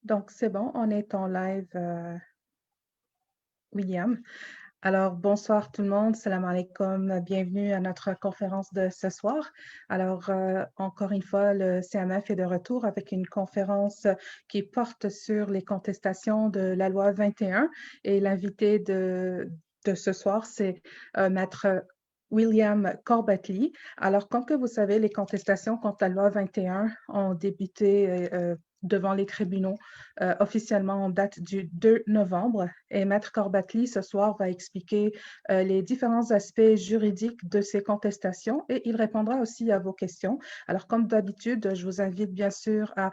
Donc, c'est bon, on est en live, William. Alors, bonsoir tout le monde, salam alaikum, bienvenue à notre conférence de ce soir. Alors, encore une fois, le CMF est de retour avec une conférence qui porte sur les contestations de la loi 21 et l'invité de ce soir, c'est Maître William Corbett-Lee. Alors, comme que vous savez, les contestations contre la loi 21 ont débuté devant les tribunaux officiellement en date du 2 novembre. Et Maître Corbatly, ce soir, va expliquer les différents aspects juridiques de ces contestations et il répondra aussi à vos questions. Alors, comme d'habitude, je vous invite bien sûr à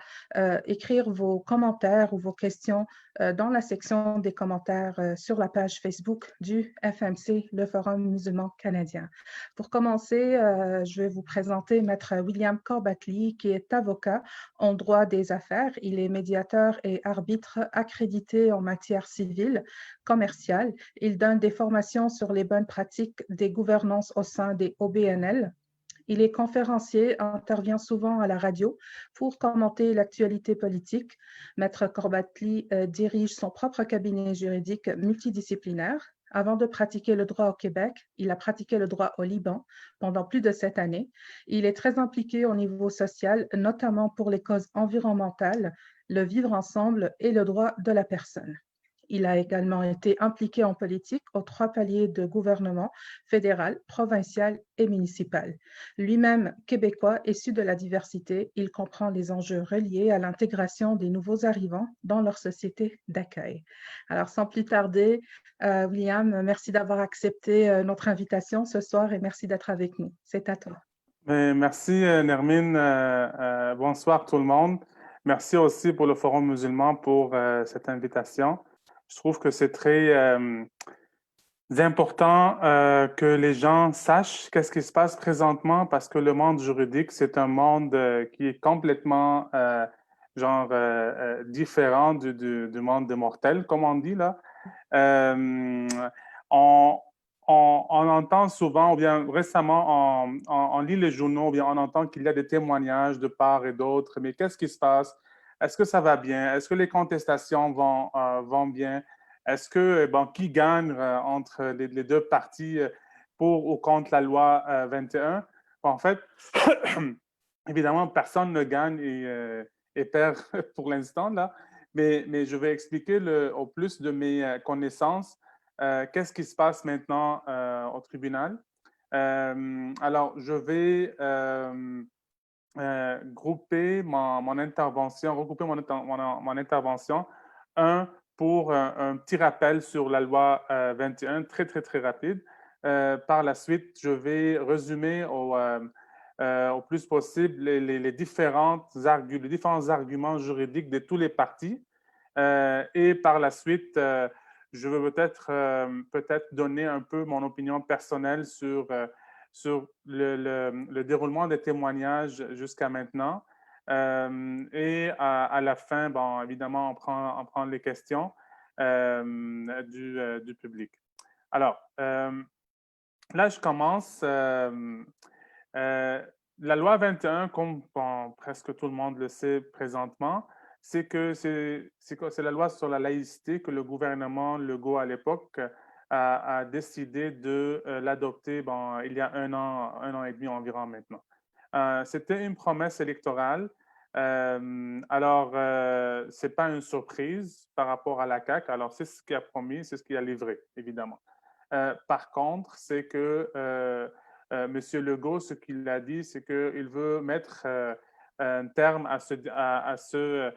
écrire vos commentaires ou vos questions dans la section des commentaires sur la page Facebook du FMC, le Forum musulman canadien. Pour commencer, je vais vous présenter Maître William Corbatly, qui est avocat en droit des affaires. Il est médiateur et arbitre accrédité en matière civile, commerciale. Il donne des formations sur les bonnes pratiques des gouvernances au sein des OBNL. Il est conférencier, intervient souvent à la radio pour commenter l'actualité politique. Maître Corbatly dirige son propre cabinet juridique multidisciplinaire. Avant de pratiquer le droit au Québec, il a pratiqué le droit au Liban pendant plus de 7 années. Il est très impliqué au niveau social, notamment pour les causes environnementales, le vivre ensemble et le droit de la personne. Il a également été impliqué en politique aux 3 paliers de gouvernement, fédéral, provincial et municipal. Lui-même québécois, issu de la diversité, il comprend les enjeux reliés à l'intégration des nouveaux arrivants dans leur société d'accueil. Alors, sans plus tarder, William, merci d'avoir accepté notre invitation ce soir et merci d'être avec nous. C'est à toi. Merci, Nermine. Bonsoir tout le monde. Merci aussi pour le Forum musulman pour cette invitation. Je trouve que c'est très important que les gens sachent qu'est-ce qui se passe présentement parce que le monde juridique, c'est un monde qui est complètement différent du monde des mortels, comme on dit là. Euh, on, on entend souvent, ou bien récemment, on lit les journaux, ou bien on entend qu'il y a des témoignages de part et d'autre, mais qu'est-ce qui se passe? Est-ce que ça va bien? Est-ce que les contestations vont bien? Est-ce que, bon, qui gagne entre les deux parties pour ou contre la loi 21? Bon, en fait, évidemment, personne ne gagne et perd pour l'instant, là, mais je vais expliquer au plus de mes connaissances qu'est-ce qui se passe maintenant au tribunal. Alors, je vais regrouper mon intervention, un pour un petit rappel sur la loi 21, très, très, très rapide. Par la suite, je vais résumer au plus possible les différents arguments juridiques de tous les partis. Et par la suite, je veux peut-être donner un peu mon opinion personnelle sur le déroulement des témoignages jusqu'à maintenant. Et à la fin, bon, évidemment, on prend les questions du public. Alors, là, je commence. La loi 21, comme bon, presque tout le monde le sait présentement, c'est la loi sur la laïcité que le gouvernement Legault à l'époque a décidé de l'adopter bon, il y a un an et demi environ maintenant. C'était une promesse électorale. Ce n'est pas une surprise par rapport à la CAQ. Alors, c'est ce qu'il a promis, c'est ce qu'il a livré, évidemment. Par contre, c'est que M. Legault, ce qu'il a dit, c'est qu'il veut mettre un terme à ce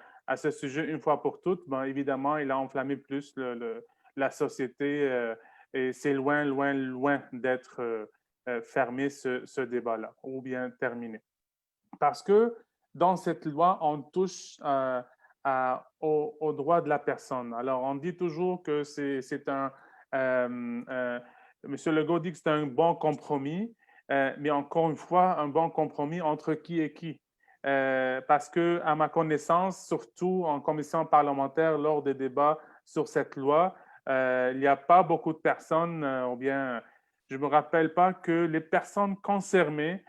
sujet une fois pour toutes. Bon, évidemment, il a enflammé plus la société et c'est loin, loin, loin d'être fermé ce débat-là ou bien terminé. Parce que dans cette loi, on touche aux droits de la personne. Alors, on dit toujours que c'est un... M. Legault dit que c'est un bon compromis, mais encore une fois, un bon compromis entre qui et qui. Parce que, à ma connaissance, surtout en commission parlementaire, lors des débats sur cette loi, il n'y a pas beaucoup de personnes, ou bien je ne me rappelle pas que les personnes concernées,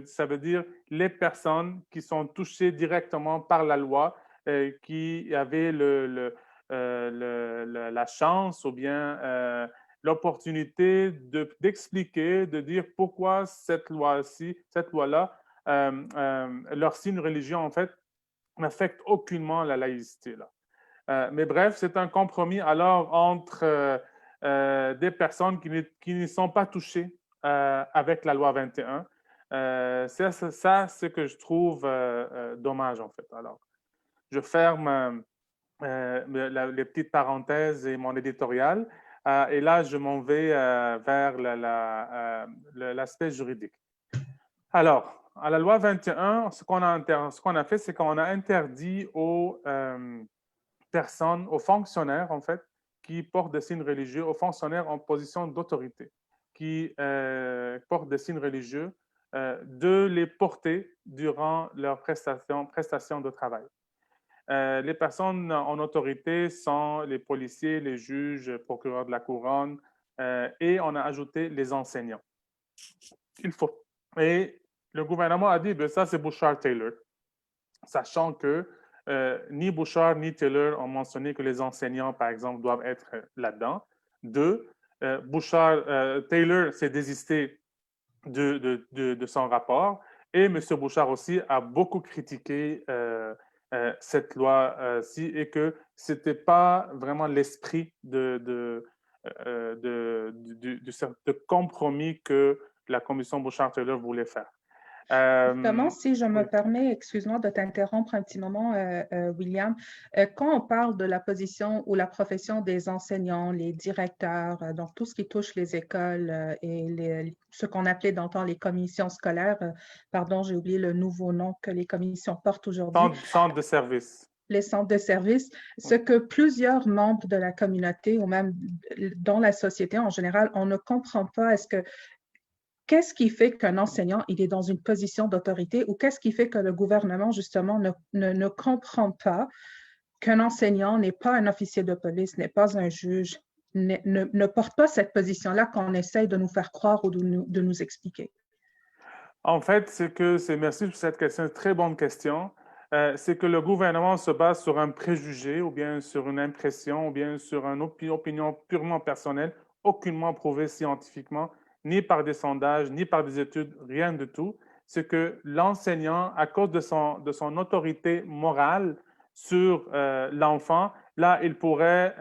ça veut dire les personnes qui sont touchées directement par la loi, qui avaient la chance ou bien l'opportunité d'expliquer, de dire pourquoi cette loi-là, leur signe religieux, en fait, n'affecte aucunement la laïcité, là. Mais bref, c'est un compromis alors entre des personnes qui ne sont pas touchées avec la loi 21. C'est ça, ce que je trouve dommage, en fait. Alors, je ferme les petites parenthèses et mon éditorial. Et là, je m'en vais vers l'aspect juridique. Alors, à la loi 21, ce qu'on a fait, c'est qu'on a interdit aux personnes, aux fonctionnaires, en fait, qui portent des signes religieux, aux fonctionnaires en position d'autorité, qui portent des signes religieux, de les porter durant leur prestation de travail. Les personnes en autorité sont les policiers, les juges, procureurs de la couronne, et on a ajouté les enseignants. Il faut. Et le gouvernement a dit, ben ça c'est Bouchard-Taylor, sachant que ni Bouchard ni Taylor ont mentionné que les enseignants, par exemple, doivent être là-dedans. Deux, Taylor s'est désisté de son rapport et M. Bouchard aussi a beaucoup critiqué cette loi-ci et que ce n'était pas vraiment l'esprit de compromis que la commission Bouchard-Taylor voulait faire. Justement, si je me Oui. permets, excuse-moi de t'interrompre un petit moment, William, quand on parle de la position ou la profession des enseignants, les directeurs, donc tout ce qui touche les écoles et ce qu'on appelait dans le temps les commissions scolaires, pardon, j'ai oublié le nouveau nom que les commissions portent aujourd'hui, Centre de service. les centres de services, ce Oui. que plusieurs membres de la communauté ou même dans la société en général, on ne comprend pas, qu'est-ce qui fait qu'un enseignant il est dans une position d'autorité ou qu'est-ce qui fait que le gouvernement, justement, ne comprend pas qu'un enseignant n'est pas un officier de police, n'est pas un juge, ne porte pas cette position-là qu'on essaye de nous faire croire ou de nous expliquer? En fait, merci pour cette question, très bonne question. C'est que le gouvernement se base sur un préjugé ou bien sur une impression ou bien sur une opinion purement personnelle, aucunement prouvée scientifiquement, ni par des sondages, ni par des études, rien du tout. C'est que l'enseignant, à cause de son autorité morale sur l'enfant, là, il pourrait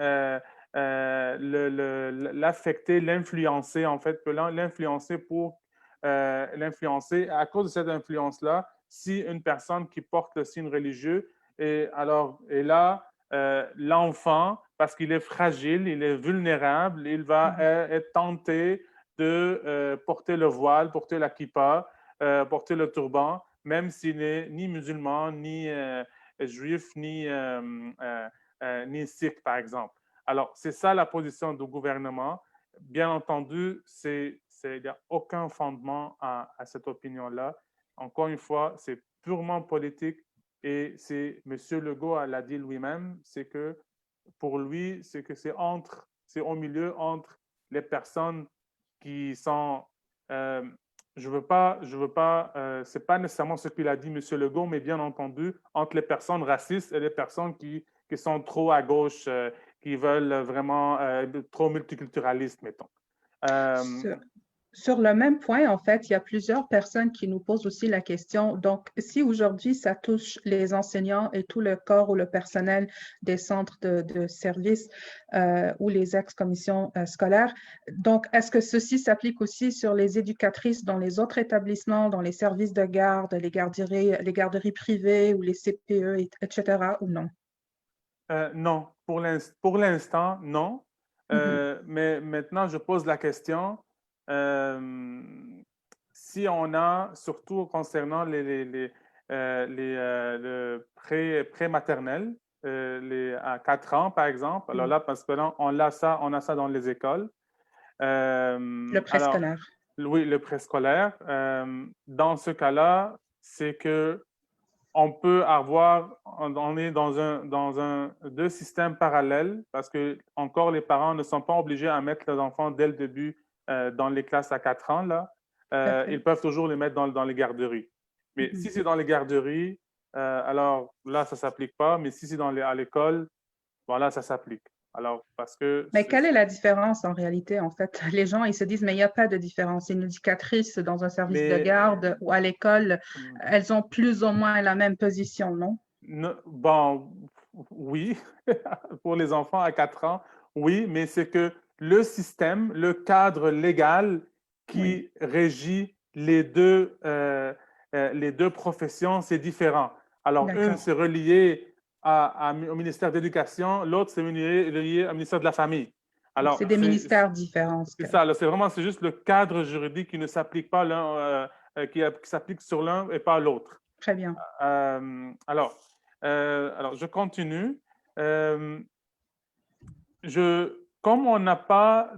l'affecter, l'influencer, en fait, peut l'influencer pour l'influencer. À cause de cette influence-là, si une personne qui porte le signe religieux est là, l'enfant, parce qu'il est fragile, il est vulnérable, il va être tenté de porter le voile, porter la kippa, porter le turban, même s'il n'est ni musulman, ni juif, ni sikh, par exemple. Alors, c'est ça la position du gouvernement. Bien entendu, il n'y a aucun fondement à cette opinion-là. Encore une fois, c'est purement politique et M. Legault l'a dit lui-même, c'est que pour lui, c'est que c'est au milieu entre les personnes qui sont, je veux pas, c'est pas nécessairement ce qu'il a dit M. Legault, mais bien entendu, entre les personnes racistes et les personnes qui sont trop à gauche, qui veulent vraiment trop multiculturalistes, mettons. Sur le même point, en fait, il y a plusieurs personnes qui nous posent aussi la question. Donc, si aujourd'hui, ça touche les enseignants et tout le corps ou le personnel des centres de services ou les ex-commissions scolaires, donc, est-ce que ceci s'applique aussi sur les éducatrices dans les autres établissements, dans les services de garde, les garderies privées ou les CPE, etc., ou non? Non, pour l'instant, non. Mais maintenant, je pose la question. Si on a, surtout concernant le pré-maternel, à 4 ans, par exemple, alors là, parce que là, on a ça dans les écoles. Le Alors, préscolaire. oui, le préscolaire. Dans ce cas-là, c'est que on peut on est dans deux systèmes parallèles parce que encore les parents ne sont pas obligés à mettre leurs enfants dès le début dans les classes à 4 ans. Là. Ils peuvent toujours les mettre dans les garderies. Mais si c'est dans les garderies, alors là, ça ne s'applique pas, mais si c'est à l'école, voilà, ça s'applique. Alors, parce que Mais quelle est la différence en réalité, en fait? Les gens, ils se disent, mais il n'y a pas de différence. Une éducatrice dans un service de les, garde ou à l'école, elles ont plus ou moins la même position, non? bon, oui, pour les enfants à 4 ans, oui, mais c'est que le système, le cadre légal Oui, qui régit les deux professions, c'est différent. Alors, une, d'accord. c'est relié au ministère de l'Éducation, l'autre, c'est relié au ministère de la Famille. C'est Alors, des ministères différents. c'est ça, là, c'est juste le cadre juridique qui ne s'applique pas l'un, qui s'applique sur l'un et pas l'autre. Très bien. Alors, alors, je continue. Euh, comme on n'a pas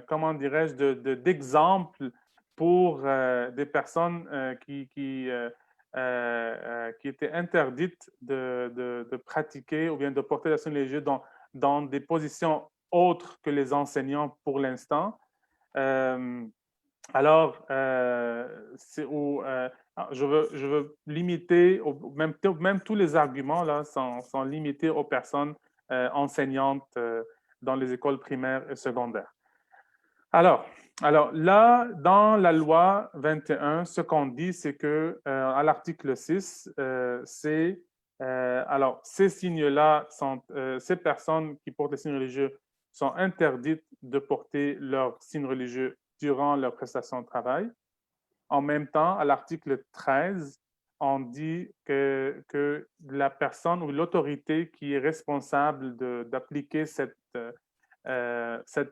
comment dirais-je, d'exemple pour des personnes qui étaient interdites de pratiquer ou bien de porter la religieux dans des positions autres que les enseignants pour l'instant, euh, alors, je veux limiter, même tous les arguments là sont limités aux personnes enseignantes dans les écoles primaires et secondaires. Alors, alors là, dans la loi 21, ce qu'on dit, c'est que à l'article 6, alors ces signes-là ces personnes qui portent les signes religieux sont interdites de porter leurs signes religieux durant leur prestation de travail. En même temps, à l'article 13, on dit que la personne ou l'autorité qui est responsable d'appliquer cette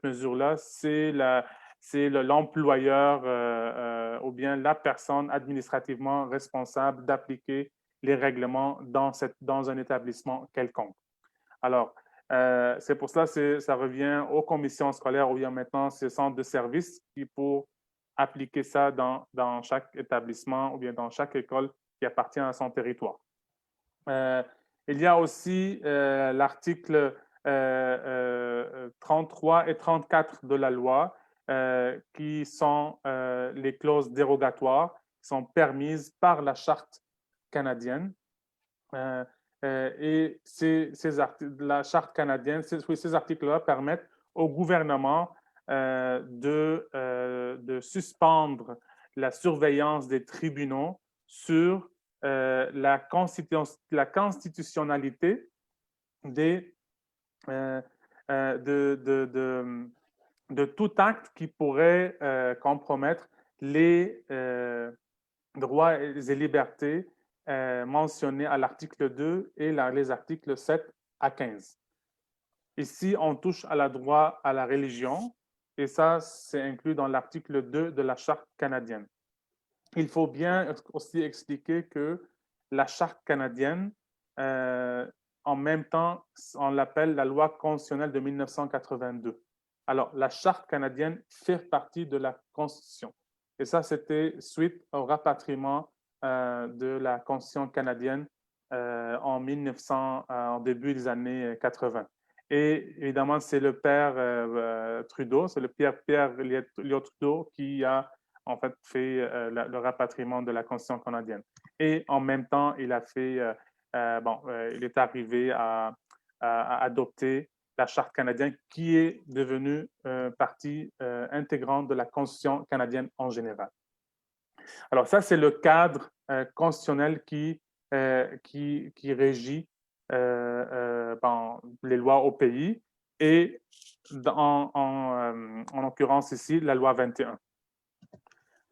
mesure-là, c'est l'employeur ou bien la personne administrativement responsable d'appliquer les règlements dans un établissement quelconque. Alors, c'est pour cela que ça revient aux commissions scolaires ou bien maintenant ces centres de services qui pour appliquer ça dans chaque établissement ou bien dans chaque école qui appartient à son territoire. Il y a aussi l'article 33 et 34 de la loi qui sont les clauses dérogatoires qui sont permises par la charte canadienne. Et la charte canadienne, ces articles-là permettent au gouvernement de suspendre la surveillance des tribunaux sur la constitutionnalité des, euh, de tout acte qui pourrait compromettre les droits et libertés mentionnés à l'article 2 et les articles 7 à 15. Ici, on touche à la droit à la religion et ça, c'est inclus dans l'article 2 de la Charte canadienne. Il faut bien aussi expliquer que la Charte canadienne, en même temps, on l'appelle la loi constitutionnelle de 1982. Alors, la Charte canadienne fait partie de la Constitution. Et ça, c'était suite au rapatriement de la Constitution canadienne en 1900, en début des années 80. Et évidemment, c'est le père Trudeau, c'est le Pierre Elliott Trudeau qui a en fait le rapatriement de la Constitution canadienne. Et en même temps, il il est arrivé à adopter la Charte canadienne qui est devenue partie intégrante de la Constitution canadienne en général. Alors ça, c'est le cadre constitutionnel qui régit les lois au pays et en l'occurrence ici, la loi 21.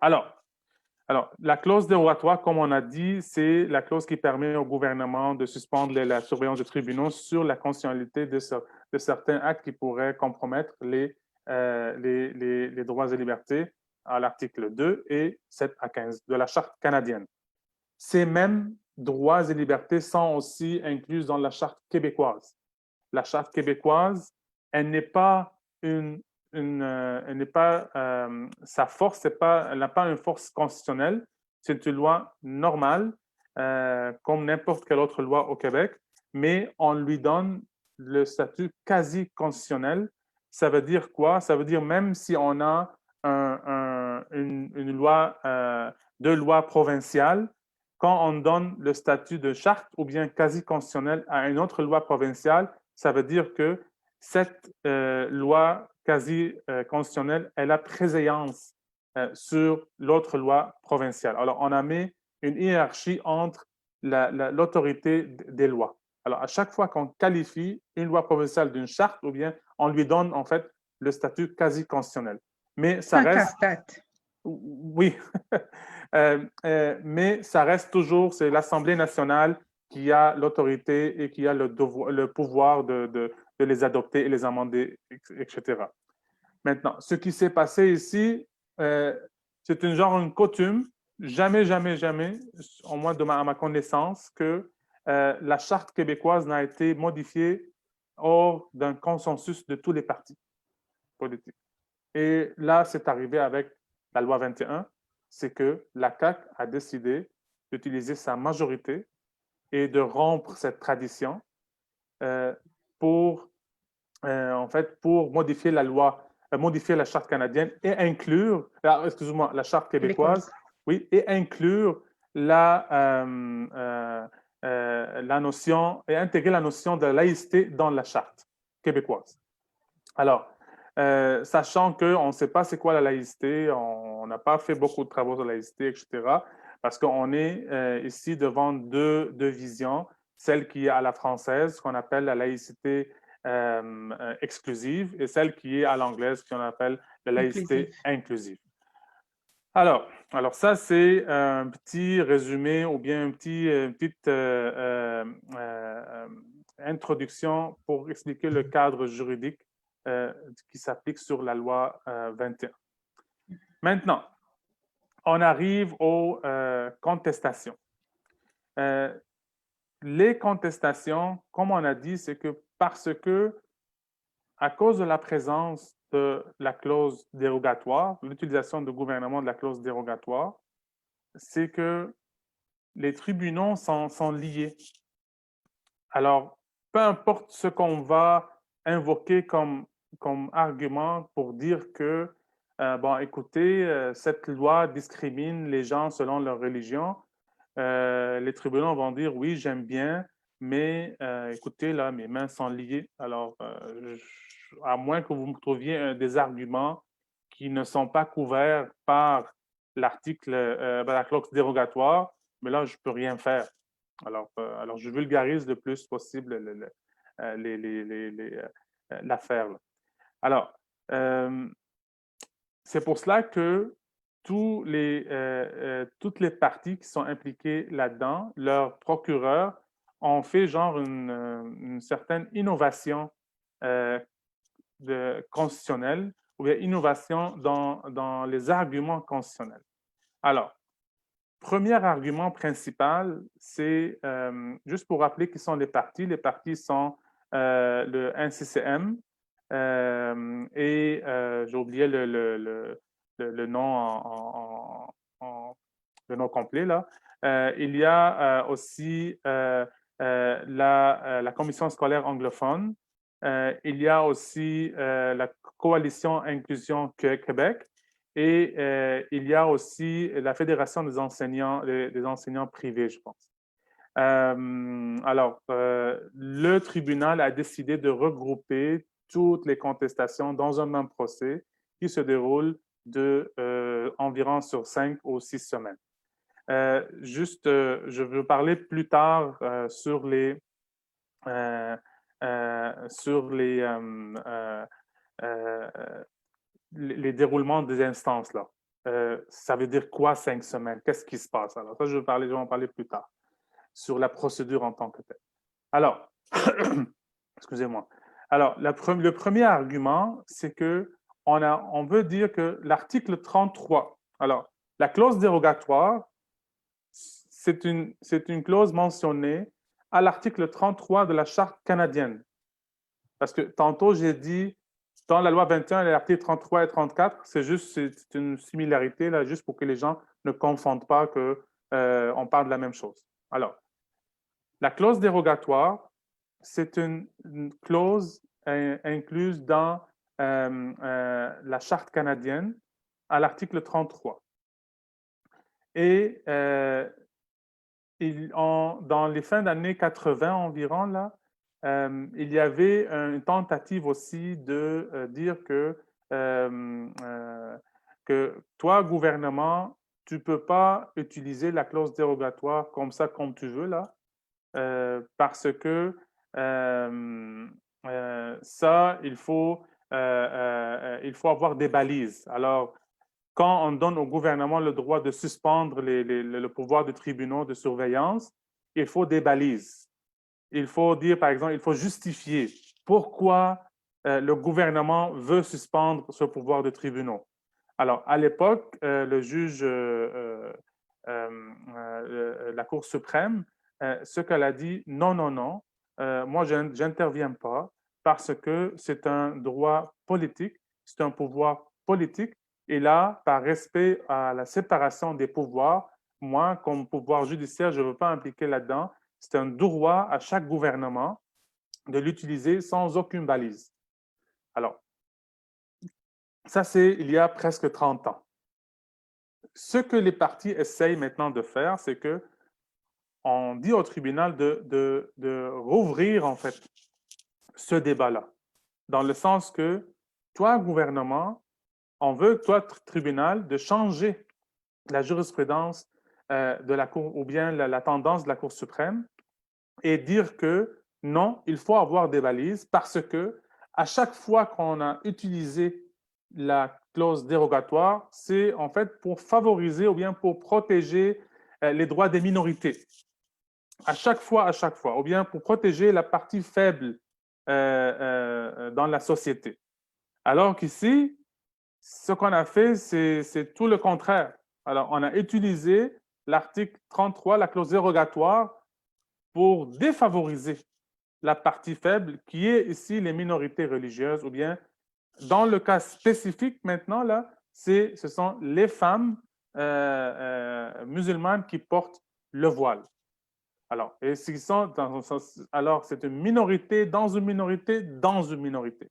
Alors, la clause dérogatoire, comme on a dit, c'est la clause qui permet au gouvernement de suspendre la surveillance des tribunaux sur la constitutionnalité de certains actes qui pourraient compromettre les droits et libertés à l'article 2 et 7 à 15 de la Charte canadienne. Ces mêmes droits et libertés sont aussi inclus dans la Charte québécoise. La Charte québécoise, elle n'est pas sa force, elle n'a pas une force constitutionnelle, c'est une loi normale, comme n'importe quelle autre loi au Québec, mais on lui donne le statut quasi constitutionnel. Ça veut dire quoi? Ça veut dire même si on a une loi, deux lois provinciales, quand on donne le statut de charte ou bien quasi constitutionnelle à une autre loi provinciale, ça veut dire que cette loi quasi constitutionnelle, elle a préséance sur l'autre loi provinciale. Alors, on a mis une hiérarchie entre l'autorité des lois. Alors, à chaque fois qu'on qualifie une loi provinciale d'une charte, ou bien on lui donne en fait le statut quasi constitutionnel. Mais ça Un reste, casse-tête. oui, mais ça reste toujours, c'est l'Assemblée nationale qui a l'autorité et qui a le pouvoir de les adopter et les amender, etc. Maintenant, ce qui s'est passé ici, c'est une coutume, jamais, jamais, jamais, au moins à ma connaissance, que la charte québécoise n'a été modifiée hors d'un consensus de tous les partis politiques. Et là, c'est arrivé avec la loi 21, c'est que la CAQ a décidé d'utiliser sa majorité et de rompre cette tradition euh, pour, en fait, pour modifier la loi, modifier la charte canadienne et inclure, excusez-moi, la charte québécoise, Québécoise. oui, et inclure la notion, et intégrer la notion de laïcité dans la charte québécoise. Alors, sachant qu'on ne sait pas c'est quoi la laïcité, on n'a pas fait beaucoup de travaux sur la laïcité, etc., parce qu'on est ici devant deux visions, celle qui est à la française, qu'on appelle la laïcité exclusive, et celle qui est à l'anglaise, qu'on appelle la laïcité Inclusive. inclusive. Alors ça, c'est un petit résumé ou bien une petite introduction pour expliquer le cadre juridique qui s'applique sur la loi 21. Maintenant, on arrive aux contestations. Les contestations, comme on a dit, c'est que parce que, à cause de la présence de la clause dérogatoire, l'utilisation du gouvernement de la clause dérogatoire, c'est que les tribunaux sont liés. Alors, peu importe ce qu'on va invoquer comme argument pour dire que, bon, écoutez, cette loi discrimine les gens selon leur religion, les tribunaux vont dire oui, j'aime bien, mais écoutez, là, mes mains sont liées. Alors, à moins que vous me trouviez des arguments qui ne sont pas couverts par l'article, la clause dérogatoire, mais là, je ne peux rien faire. Alors, je vulgarise le plus possible l'affaire. Alors, c'est pour cela que toutes les parties qui sont impliquées là-dedans, leurs procureurs ont fait genre une certaine innovation constitutionnelle ou bien innovation dans les arguments constitutionnels. Alors, premier argument principal, c'est juste pour rappeler qui sont les partis. Les partis sont le NCCM et j'ai oublié le nom le nom complet là. Il y a aussi la commission scolaire anglophone. Il y a aussi la coalition Inclusion Québec. Et il y a aussi la Fédération des enseignants privés, je pense. Le tribunal a décidé de regrouper toutes les contestations dans un même procès qui se déroule environ sur 5 ou 6 semaines. Je veux parler plus tard sur les déroulements des instances, là. Ça veut dire quoi 5 semaines? Qu'est-ce qui se passe? Alors, ça, je vais en parler plus tard, sur la procédure en tant que telle. Alors, excusez-moi. Alors, le premier argument, c'est que on veut dire que l'article 33, alors, la clause dérogatoire, c'est une clause mentionnée à l'article 33 de la Charte canadienne. Parce que tantôt, j'ai dit dans la loi 21, les articles 33 et 34, c'est une similarité, là, juste pour que les gens ne confondent pas qu'on parle de la même chose. Alors, la clause dérogatoire, c'est une clause incluse dans la Charte canadienne à l'article 33. Et dans les fins d'années 80 environ, là, il y avait une tentative aussi de dire que toi, gouvernement, tu ne peux pas utiliser la clause dérogatoire comme ça, comme tu veux, là, parce que ça, il faut avoir des balises. Alors, quand on donne au gouvernement le droit de suspendre le pouvoir des tribunaux de surveillance, il faut des balises. Il faut dire, par exemple, il faut justifier pourquoi le gouvernement veut suspendre ce pouvoir de tribunaux. Alors, à l'époque, le juge, la Cour suprême, ce qu'elle a dit, non, non, non, moi, je n'interviens pas parce que c'est un droit politique, c'est un pouvoir politique. Et là, par respect à la séparation des pouvoirs, moi, comme pouvoir judiciaire, je ne veux pas impliquer là-dedans. C'est un droit à chaque gouvernement de l'utiliser sans aucune balise. Alors, ça, c'est il y a presque 30 ans. Ce que les partis essayent maintenant de faire, c'est que on dit au tribunal de rouvrir, en fait, ce débat-là, dans le sens que toi, gouvernement, on veut, toi, tribunal, de changer la jurisprudence de la Cour ou bien la tendance de la Cour suprême et dire que non, il faut avoir des balises parce que à chaque fois qu'on a utilisé la clause dérogatoire, c'est en fait pour favoriser ou bien pour protéger les droits des minorités. À chaque fois, ou bien pour protéger la partie faible dans la société. Alors qu'ici, ce qu'on a fait, c'est tout le contraire. Alors, on a utilisé l'article 33, la clause dérogatoire, pour défavoriser la partie faible, qui est ici les minorités religieuses, ou bien, dans le cas spécifique maintenant, là, ce sont les femmes musulmanes qui portent le voile. Alors, et alors c'est une minorité dans une minorité dans une minorité.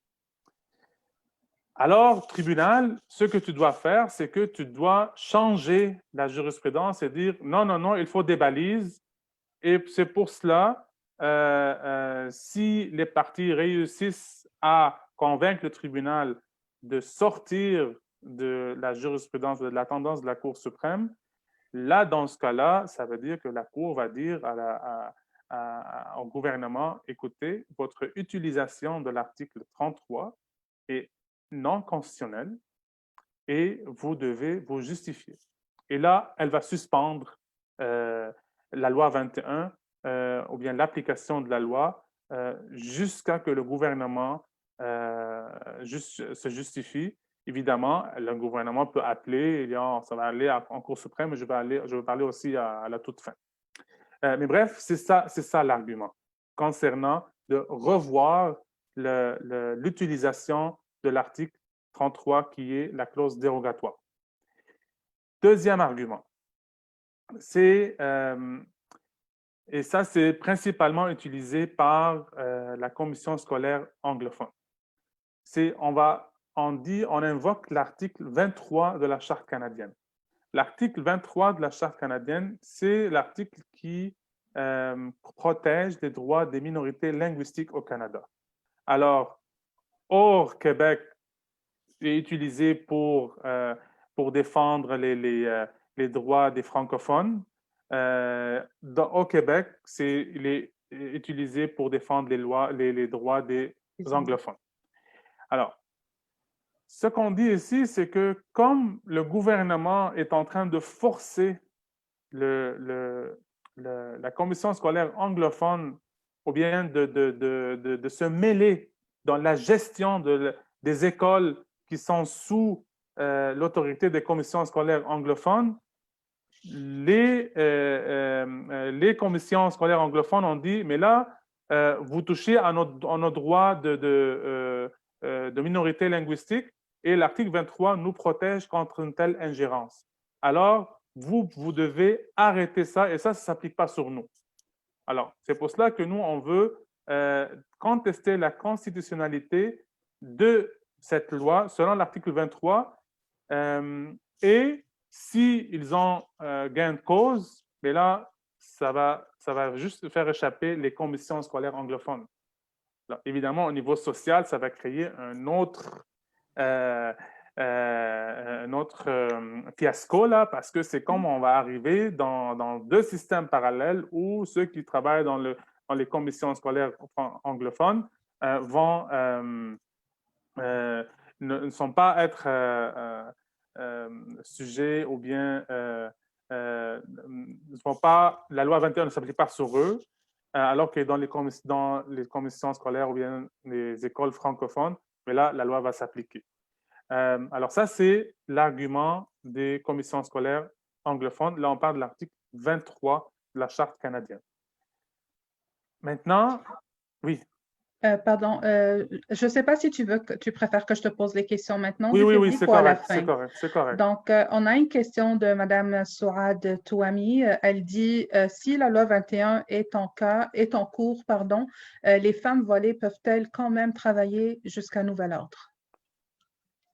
Alors, tribunal, ce que tu dois faire, c'est que tu dois changer la jurisprudence et dire non, non, non, il faut des balises. Et c'est pour cela, si les partis réussissent à convaincre le tribunal de sortir de la jurisprudence, de la tendance de la Cour suprême, là, dans ce cas-là, ça veut dire que la Cour va dire au gouvernement, écoutez, votre utilisation de l'article 33 est non constitutionnelle et vous devez vous justifier. Et là, elle va suspendre la loi 21 ou bien l'application de la loi jusqu'à que le gouvernement se justifie. Évidemment, le gouvernement peut appeler, ça va aller en Cour suprême, je vais parler aussi à la toute fin. Mais bref, c'est ça l'argument concernant de revoir l'utilisation de l'article 33 qui est la clause dérogatoire. Deuxième argument, et ça c'est principalement utilisé par la commission scolaire anglophone. On invoque l'article 23 de la Charte canadienne. L'article 23 de la Charte canadienne, c'est l'article qui protège les droits des minorités linguistiques au Canada. Alors, hors Québec, est utilisé pour défendre les droits des francophones. Au Québec, il est utilisé pour défendre les droits des anglophones. Alors, ce qu'on dit ici, c'est que comme le gouvernement est en train de forcer la commission scolaire anglophone ou bien de se mêler dans la gestion des écoles qui sont sous l'autorité des commissions scolaires anglophones, les commissions scolaires anglophones ont dit, mais là, vous touchez à nos droits de minorité linguistique et l'article 23 nous protège contre une telle ingérence. Alors, vous devez arrêter ça et ça ne s'applique pas sur nous. Alors, c'est pour cela que nous, on veut contester la constitutionnalité de cette loi selon l'article 23 et s'ils ont gain de cause, mais là, ça va juste faire échapper les commissions scolaires anglophones. Alors, évidemment, au niveau social, ça va créer un autre fiasco là, parce que c'est comme on va arriver dans deux systèmes parallèles où ceux qui travaillent dans les commissions scolaires anglophones vont ne sont pas être sujets ou bien ne sont pas, la loi 21 ne s'applique pas sur eux, alors que dans les commissions scolaires ou bien les écoles francophones, mais là, la loi va s'appliquer. Alors ça, c'est l'argument des commissions scolaires anglophones. Là, on parle de l'article 23 de la Charte canadienne. Maintenant, oui. Pardon, je ne sais pas si tu préfères que je te pose les questions maintenant Oui, du oui, oui, public c'est ou à la correct, c'est fin. correct, c'est correct. Donc, on a une question de Madame Souad Touami. Elle dit, si la loi 21 est en cours, pardon, les femmes voilées peuvent-elles quand même travailler jusqu'à nouvel ordre?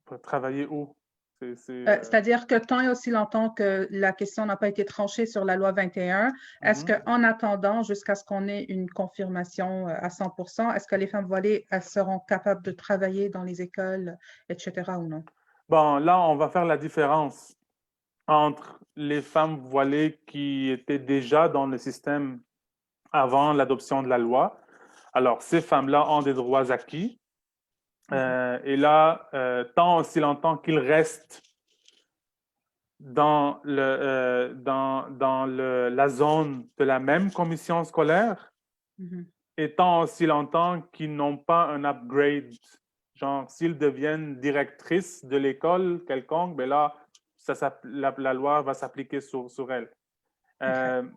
Pour travailler où? C'est-à-dire que tant et aussi longtemps que la question n'a pas été tranchée sur la loi 21, est-ce qu'en attendant, jusqu'à ce qu'on ait une confirmation à 100%, est-ce que les femmes voilées elles seront capables de travailler dans les écoles, etc. ou non? Bon, là, on va faire la différence entre les femmes voilées qui étaient déjà dans le système avant l'adoption de la loi. Alors, ces femmes-là ont des droits acquis. Et là, tant aussi longtemps qu'ils restent dans la zone de la même commission scolaire, et tant aussi longtemps qu'ils n'ont pas un upgrade, genre s'ils deviennent directrices de l'école quelconque, ben là, la loi va s'appliquer sur elles.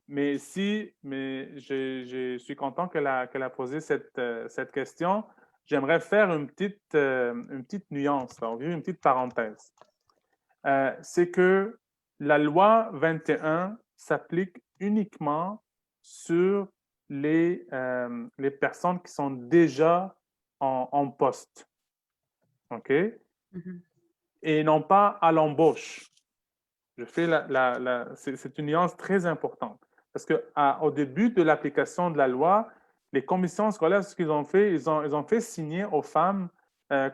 Mais je suis content qu'elle a posé cette question. J'aimerais faire une petite nuance, là, une petite parenthèse. C'est que la loi 21 s'applique uniquement sur les personnes qui sont déjà en poste. OK? Et non pas à l'embauche. Je fais c'est une nuance très importante. Parce qu'au début de l'application de la loi, les commissions scolaires, ce qu'ils ont fait, ils ont fait signer aux femmes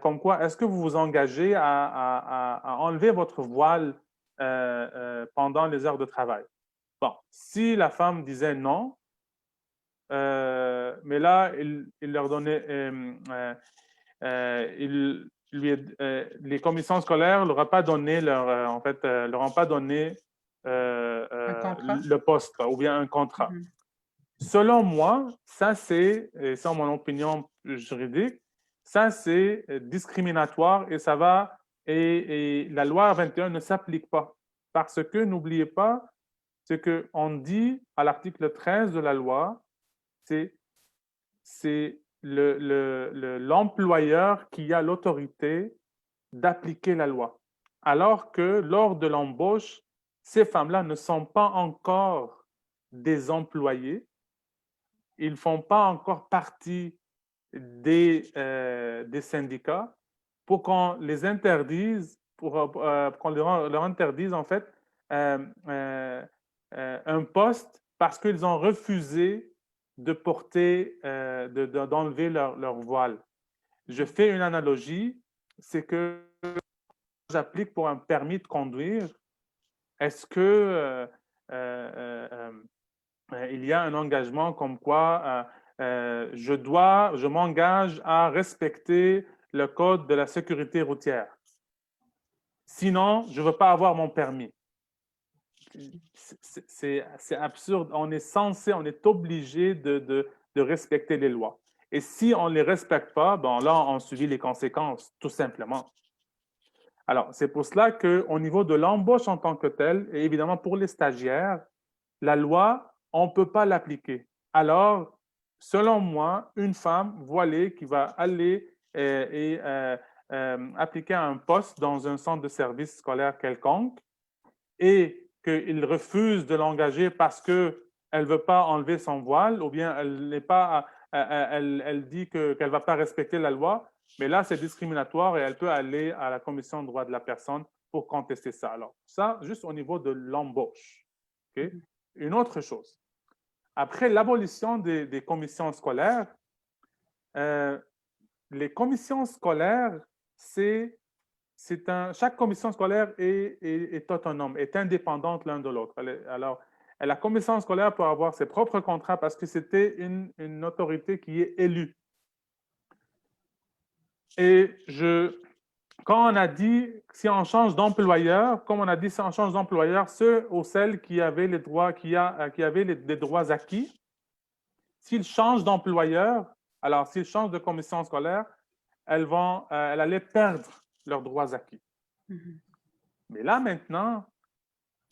comme quoi, est-ce que vous vous engagez à enlever votre voile pendant les heures de travail? Bon, si la femme disait non, mais là, il leur donnait, les commissions scolaires ne leur ont pas donné leur ont pas donné Un contrat? le poste ou bien un contrat. Selon moi, ça c'est mon opinion juridique, ça c'est discriminatoire et ça va et la loi 21 ne s'applique pas parce que n'oubliez pas ce qu'on dit à l'article 13 de la loi, c'est l'employeur qui a l'autorité d'appliquer la loi. Alors que lors de l'embauche, ces femmes-là ne sont pas encore des employés, ils ne font pas encore partie des syndicats pour qu'on les interdise, pour qu'on leur interdise en fait un poste parce qu'ils ont refusé de porter, d'enlever leur voile. Je fais une analogie, c'est que j'applique pour un permis de conduire, est-ce que il y a un engagement comme quoi je m'engage à respecter le code de la sécurité routière. Sinon, je ne veux pas avoir mon permis. C'est absurde. On est obligé de respecter les lois. Et si on ne les respecte pas, bon, là, on subit les conséquences, tout simplement. Alors, c'est pour cela qu'au niveau de l'embauche en tant que telle, et évidemment pour les stagiaires, la loi, on ne peut pas l'appliquer. Alors, selon moi, une femme voilée qui va aller appliquer un poste dans un centre de service scolaire quelconque et qu'il refuse de l'engager parce qu'elle ne veut pas enlever son voile ou bien elle dit qu'elle ne va pas respecter la loi, mais là, c'est discriminatoire et elle peut aller à la commission de droits de la personne pour contester ça. Alors, ça, juste au niveau de l'embauche. Okay? Une autre chose, après l'abolition des commissions scolaires, les commissions scolaires, chaque commission scolaire est autonome, est indépendante l'un de l'autre. Alors, la commission scolaire peut avoir ses propres contrats parce que c'était une autorité qui est élue. Et quand on a dit, si on change d'employeur, comme on a dit, si on change d'employeur, ceux ou celles qui avaient les droits, qui avaient des droits acquis, s'ils changent d'employeur, alors s'ils changent de commission scolaire, elles allaient perdre leurs droits acquis. Mais là, maintenant,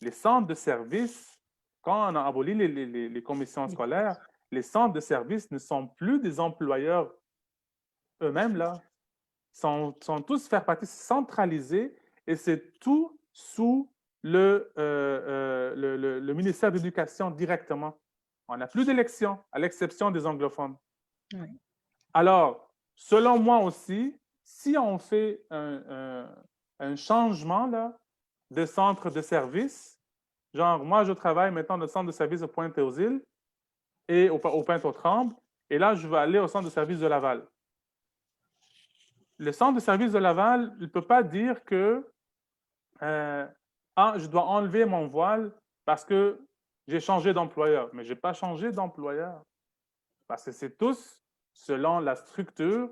les centres de services, quand on a aboli les commissions scolaires, les centres de services ne sont plus des employeurs eux-mêmes, là. Sont tous faire partie centralisés et c'est tout sous le ministère de l'Éducation directement. On n'a plus d'élections, à l'exception des anglophones. Oui. Alors, selon moi aussi, si on fait un changement là, de centre de service, genre moi je travaille maintenant dans le centre de service de Pointe-aux-Îles et au Pointe-aux-Trembles, et là je vais aller au centre de service de Laval. Le centre de service de Laval, il ne peut pas dire que je dois enlever mon voile parce que j'ai changé d'employeur. Mais je n'ai pas changé d'employeur. Parce que c'est tous selon la structure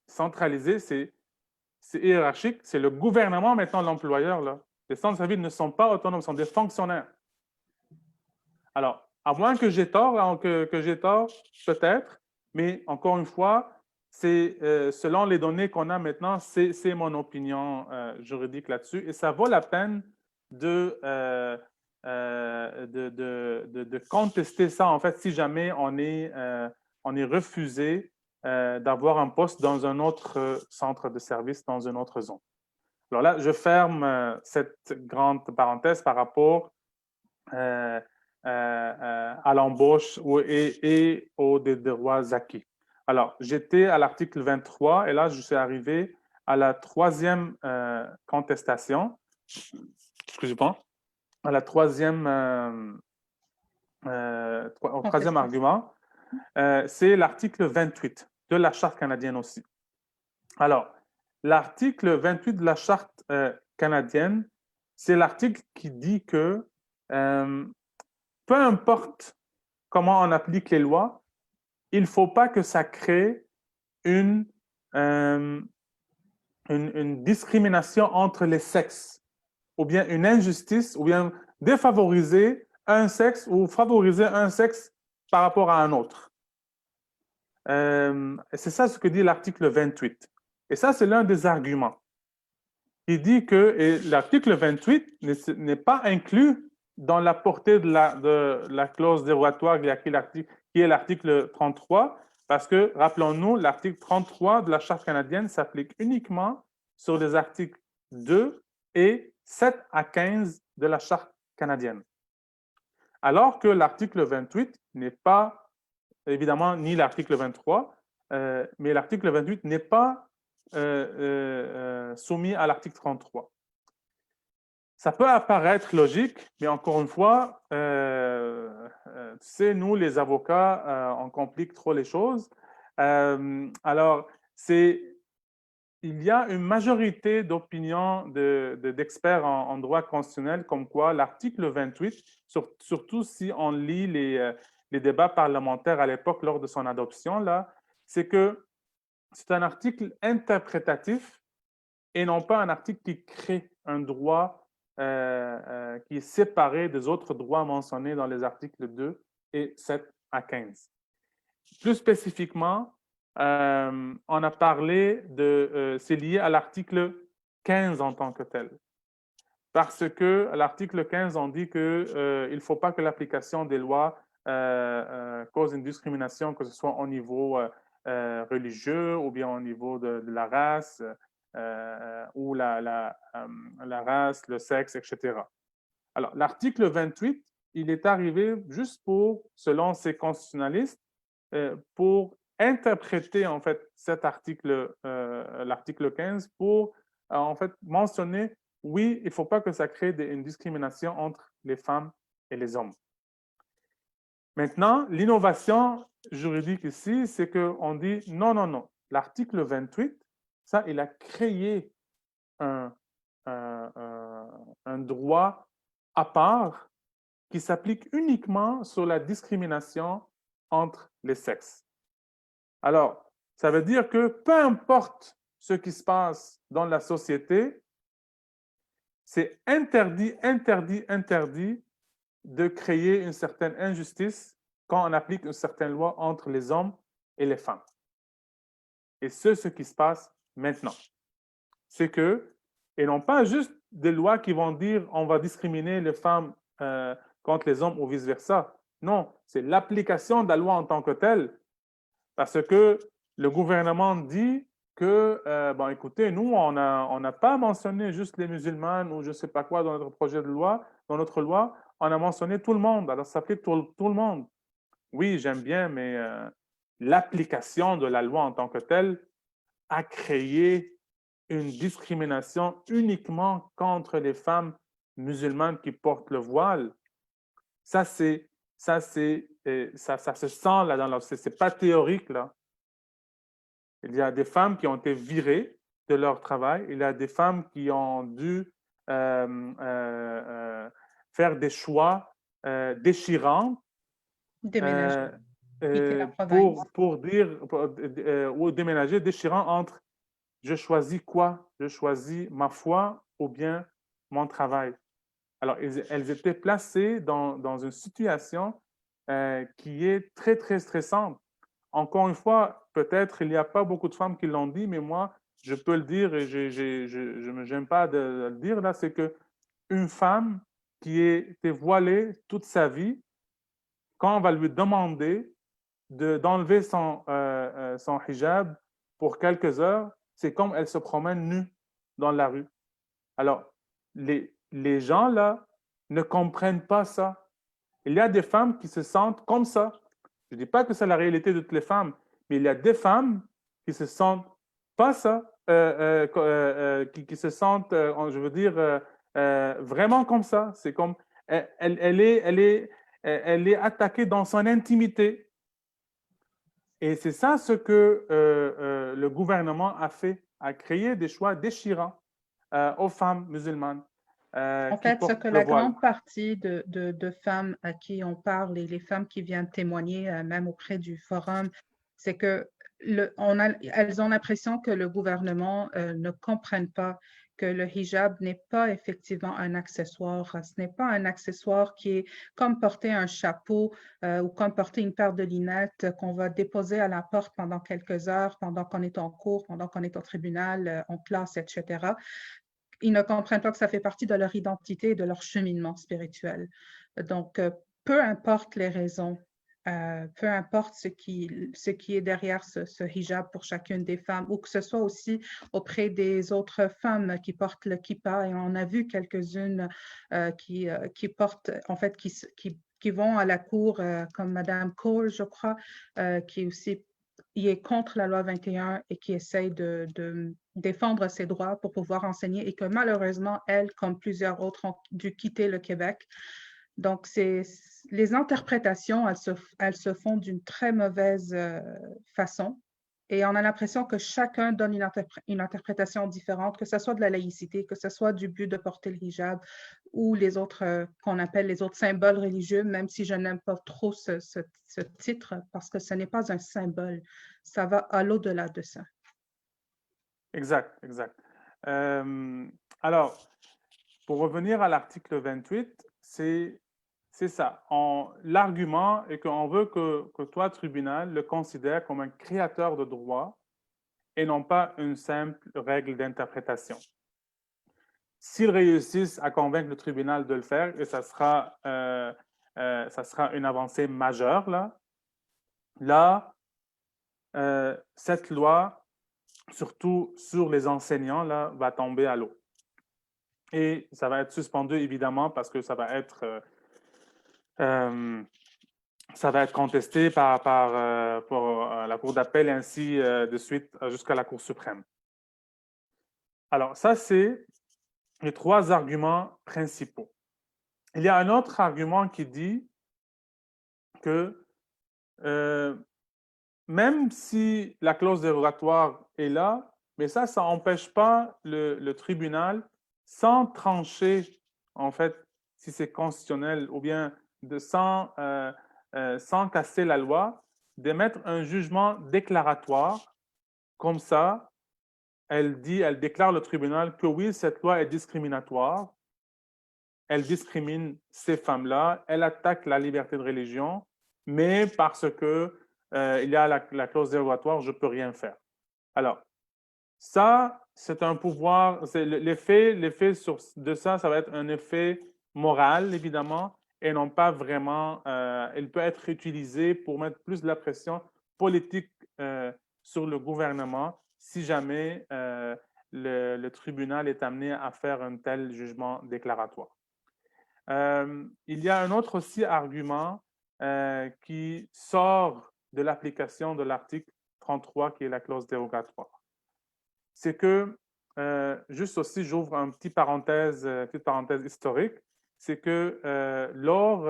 centralisée, c'est hiérarchique, c'est le gouvernement maintenant l'employeur. Les centres de service ne sont pas autonomes, ce sont des fonctionnaires. Alors, à moins que j'ai tort, peut-être, mais encore une fois, c'est selon les données qu'on a maintenant, c'est mon opinion juridique là-dessus et ça vaut la peine de contester ça, en fait, si jamais on est refusé d'avoir un poste dans un autre centre de service, dans une autre zone. Alors là, je ferme cette grande parenthèse par rapport à l'embauche et aux droits acquis. Alors, j'étais à l'article 23 et là, je suis arrivé à la troisième contestation. Excusez-moi. À la troisième argument. C'est l'article 28 de la Charte canadienne aussi. Alors, l'article 28 de la Charte canadienne, c'est l'article qui dit que peu importe comment on applique les lois, il ne faut pas que ça crée une discrimination entre les sexes, ou bien une injustice, ou bien défavoriser un sexe ou favoriser un sexe par rapport à un autre. C'est ça ce que dit l'article 28. Et ça, c'est l'un des arguments. Il dit que l'article 28 n'est pas inclus dans la portée de la clause dérogatoire qui est l'article 33, parce que, rappelons-nous, l'article 33 de la Charte canadienne s'applique uniquement sur les articles 2 et 7 à 15 de la Charte canadienne. Alors que l'article 28 n'est pas, évidemment, ni l'article 23, mais l'article 28 n'est pas soumis à l'article 33. Ça peut apparaître logique, mais encore une fois, c'est nous, les avocats, on complique trop les choses. Alors, il y a une majorité d'opinions d'experts en droit constitutionnel comme quoi l'article 28, surtout si on lit les débats parlementaires à l'époque lors de son adoption, là, c'est que c'est un article interprétatif et non pas un article qui crée un droit qui est séparé des autres droits mentionnés dans les articles 2 et 7 à 15. Plus spécifiquement, on a parlé c'est lié à l'article 15 en tant que tel. Parce que à l'article 15, on dit qu'il ne faut pas que l'application des lois cause une discrimination, que ce soit au niveau religieux ou bien au niveau de la race, ou la race, le sexe, etc. Alors, l'article 28, il est arrivé juste selon ces constitutionnalistes, pour interpréter en fait cet article, l'article 15, pour en fait mentionner, oui, il ne faut pas que ça crée une discrimination entre les femmes et les hommes. Maintenant, l'innovation juridique ici, c'est qu'on dit non, non, non. L'article 28, ça, il a créé un, un droit à part qui s'applique uniquement sur la discrimination entre les sexes. Alors, ça veut dire que peu importe ce qui se passe dans la société, c'est interdit, interdit, interdit de créer une certaine injustice quand on applique une certaine loi entre les hommes et les femmes. Et c'est ce qui se passe maintenant. C'est que, et non pas juste des lois qui vont dire on va discriminer les femmes contre les hommes ou vice-versa. Non, c'est l'application de la loi en tant que telle. Parce que le gouvernement dit que, bon, écoutez, nous, on n'a pas mentionné juste les musulmanes ou je ne sais pas quoi dans notre projet de loi, dans notre loi, on a mentionné tout le monde. Alors, ça s'applique tout le monde. Oui, j'aime bien, mais l'application de la loi en tant que telle a créé une discrimination uniquement contre les femmes musulmanes qui portent le voile. Ça, ça se sent là dans c'est pas théorique là. Il y a des femmes qui ont été virées de leur travail. Il y a des femmes qui ont dû faire des choix déchirants Déménager, quitter la province. pour dire, ou déménager, déchirants entre je choisis quoi? Je choisis ma foi ou bien mon travail. Alors, elles étaient placées dans une situation qui est très, très stressante. Encore une fois, peut-être il n'y a pas beaucoup de femmes qui l'ont dit, mais moi, je peux le dire et je ne me gêne pas de le dire là, c'est qu'une femme qui était voilée toute sa vie, quand on va lui demander d'enlever son hijab pour quelques heures, c'est comme elle se promène nue dans la rue. Alors, les gens là ne comprennent pas ça. Il y a des femmes qui se sentent comme ça. Je ne dis pas que c'est la réalité de toutes les femmes, mais il y a des femmes qui se sentent pas ça, qui se sentent, je veux dire, vraiment comme ça. C'est comme, elle est attaquée dans son intimité. Et c'est ça ce que le gouvernement a fait, a créé des choix déchirants aux femmes musulmanes En qui fait, ce portent que le la voile. grande partie de femmes à qui on parle et les femmes qui viennent témoigner, même auprès du forum, c'est que elles ont l'impression que le gouvernement ne comprenne pas que le hijab n'est pas effectivement un accessoire. Ce n'est pas un accessoire qui est comme porter un chapeau ou comme porter une paire de lunettes qu'on va déposer à la porte pendant quelques heures, pendant qu'on est en cours, pendant qu'on est au tribunal, en classe, etc. Ils ne comprennent pas que ça fait partie de leur identité et de leur cheminement spirituel. Donc, peu importe les raisons, peu importe ce qui est derrière ce hijab pour chacune des femmes, ou que ce soit aussi auprès des autres femmes qui portent le kippa, et on a vu quelques-unes qui portent, en fait, qui vont à la cour, comme Madame Cole, je crois, qui est aussi il est contre la loi 21 et qui essaye de défendre ses droits pour pouvoir enseigner et que malheureusement, elle, comme plusieurs autres, ont dû quitter le Québec. Donc, les interprétations, elles se font d'une très mauvaise façon. Et on a l'impression que chacun donne une interprétation différente, que ce soit de la laïcité, que ce soit du but de porter le hijab ou les autres, qu'on appelle les autres symboles religieux, même si je n'aime pas trop ce titre, parce que ce n'est pas un symbole. Ça va à l'au-delà de ça. Exact, exact. Alors, pour revenir à l'article 28, c'est ça. L'argument est qu'on veut que toi, tribunal, le considère comme un créateur de droit et non pas une simple règle d'interprétation. S'ils réussissent à convaincre le tribunal de le faire, et ça sera une avancée majeure, cette loi, surtout sur les enseignants, là, va tomber à l'eau. Et ça va être suspendu, évidemment, parce que ça va être contesté par la Cour d'appel et ainsi de suite jusqu'à la Cour suprême. Alors, ça, c'est les trois arguments principaux. Il y a un autre argument qui dit que même si la clause dérogatoire est là, mais ça n'empêche pas le tribunal, sans trancher, en fait, si c'est constitutionnel ou bien sans casser la loi, d'émettre un jugement déclaratoire. Comme ça, elle déclare le tribunal que oui, cette loi est discriminatoire, elle discrimine ces femmes-là, elle attaque la liberté de religion, mais parce que il y a la clause dérogatoire, je ne peux rien faire. Alors, ça, c'est un pouvoir, l'effet de ça, ça va être un effet moral, évidemment, et non pas vraiment, il peut être utilisé pour mettre plus de la pression politique sur le gouvernement si jamais le tribunal est amené à faire un tel jugement déclaratoire. Il y a un autre aussi argument qui sort de l'application de l'article 33, qui est la clause dérogatoire. C'est que, juste aussi, j'ouvre une petite parenthèse historique, c'est que lors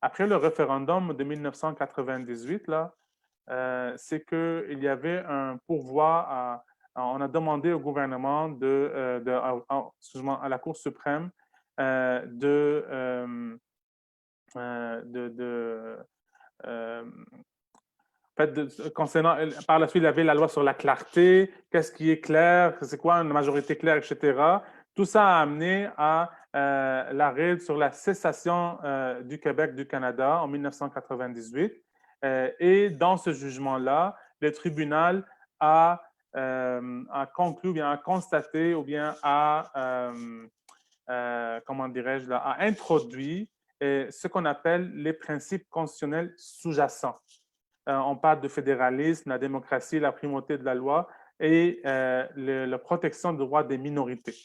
après le référendum de 1998, là, c'est qu'il y avait un pourvoi on a demandé au gouvernement à la Cour suprême concernant, par la suite, il y avait la loi sur la clarté, qu'est-ce qui est clair, c'est quoi une majorité claire, etc. Tout ça a amené à l'arrêt sur la cessation du Québec du Canada en 1998. Et dans ce jugement-là, le tribunal a conclu, ou bien a constaté, ou bien comment dirais-je, a introduit ce qu'on appelle les principes constitutionnels sous-jacents. On parle de fédéralisme, la démocratie, la primauté de la loi et la protection des droits des minorités.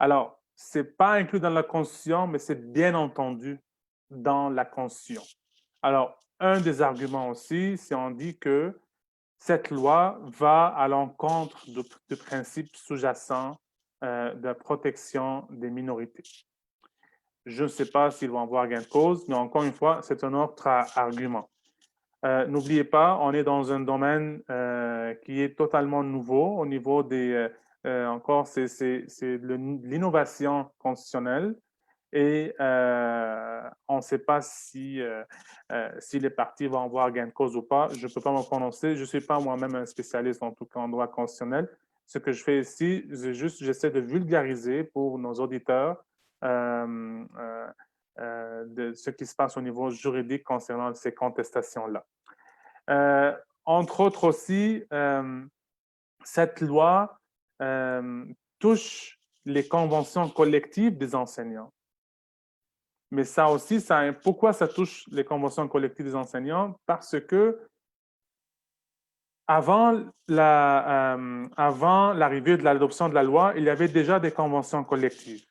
Alors, ce n'est pas inclus dans la Constitution, mais c'est bien entendu dans la Constitution. Alors, un des arguments aussi, c'est on dit que cette loi va à l'encontre du principe sous-jacent de la protection des minorités. Je ne sais pas s'ils vont avoir gain de cause, mais encore une fois, c'est un autre argument. N'oubliez pas, on est dans un domaine qui est totalement nouveau au niveau des... encore, c'est l'innovation constitutionnelle et on ne sait pas si les partis vont avoir gain de cause ou pas. Je ne peux pas me prononcer. Je ne suis pas moi-même un spécialiste, en tout cas en droit constitutionnel. Ce que je fais ici, j'essaie de vulgariser pour nos auditeurs de ce qui se passe au niveau juridique concernant ces contestations-là. Entre autres aussi, cette loi touche les conventions collectives des enseignants. Mais ça aussi, pourquoi ça touche les conventions collectives des enseignants? Parce que avant l'arrivée de l'adoption de la loi, il y avait déjà des conventions collectives.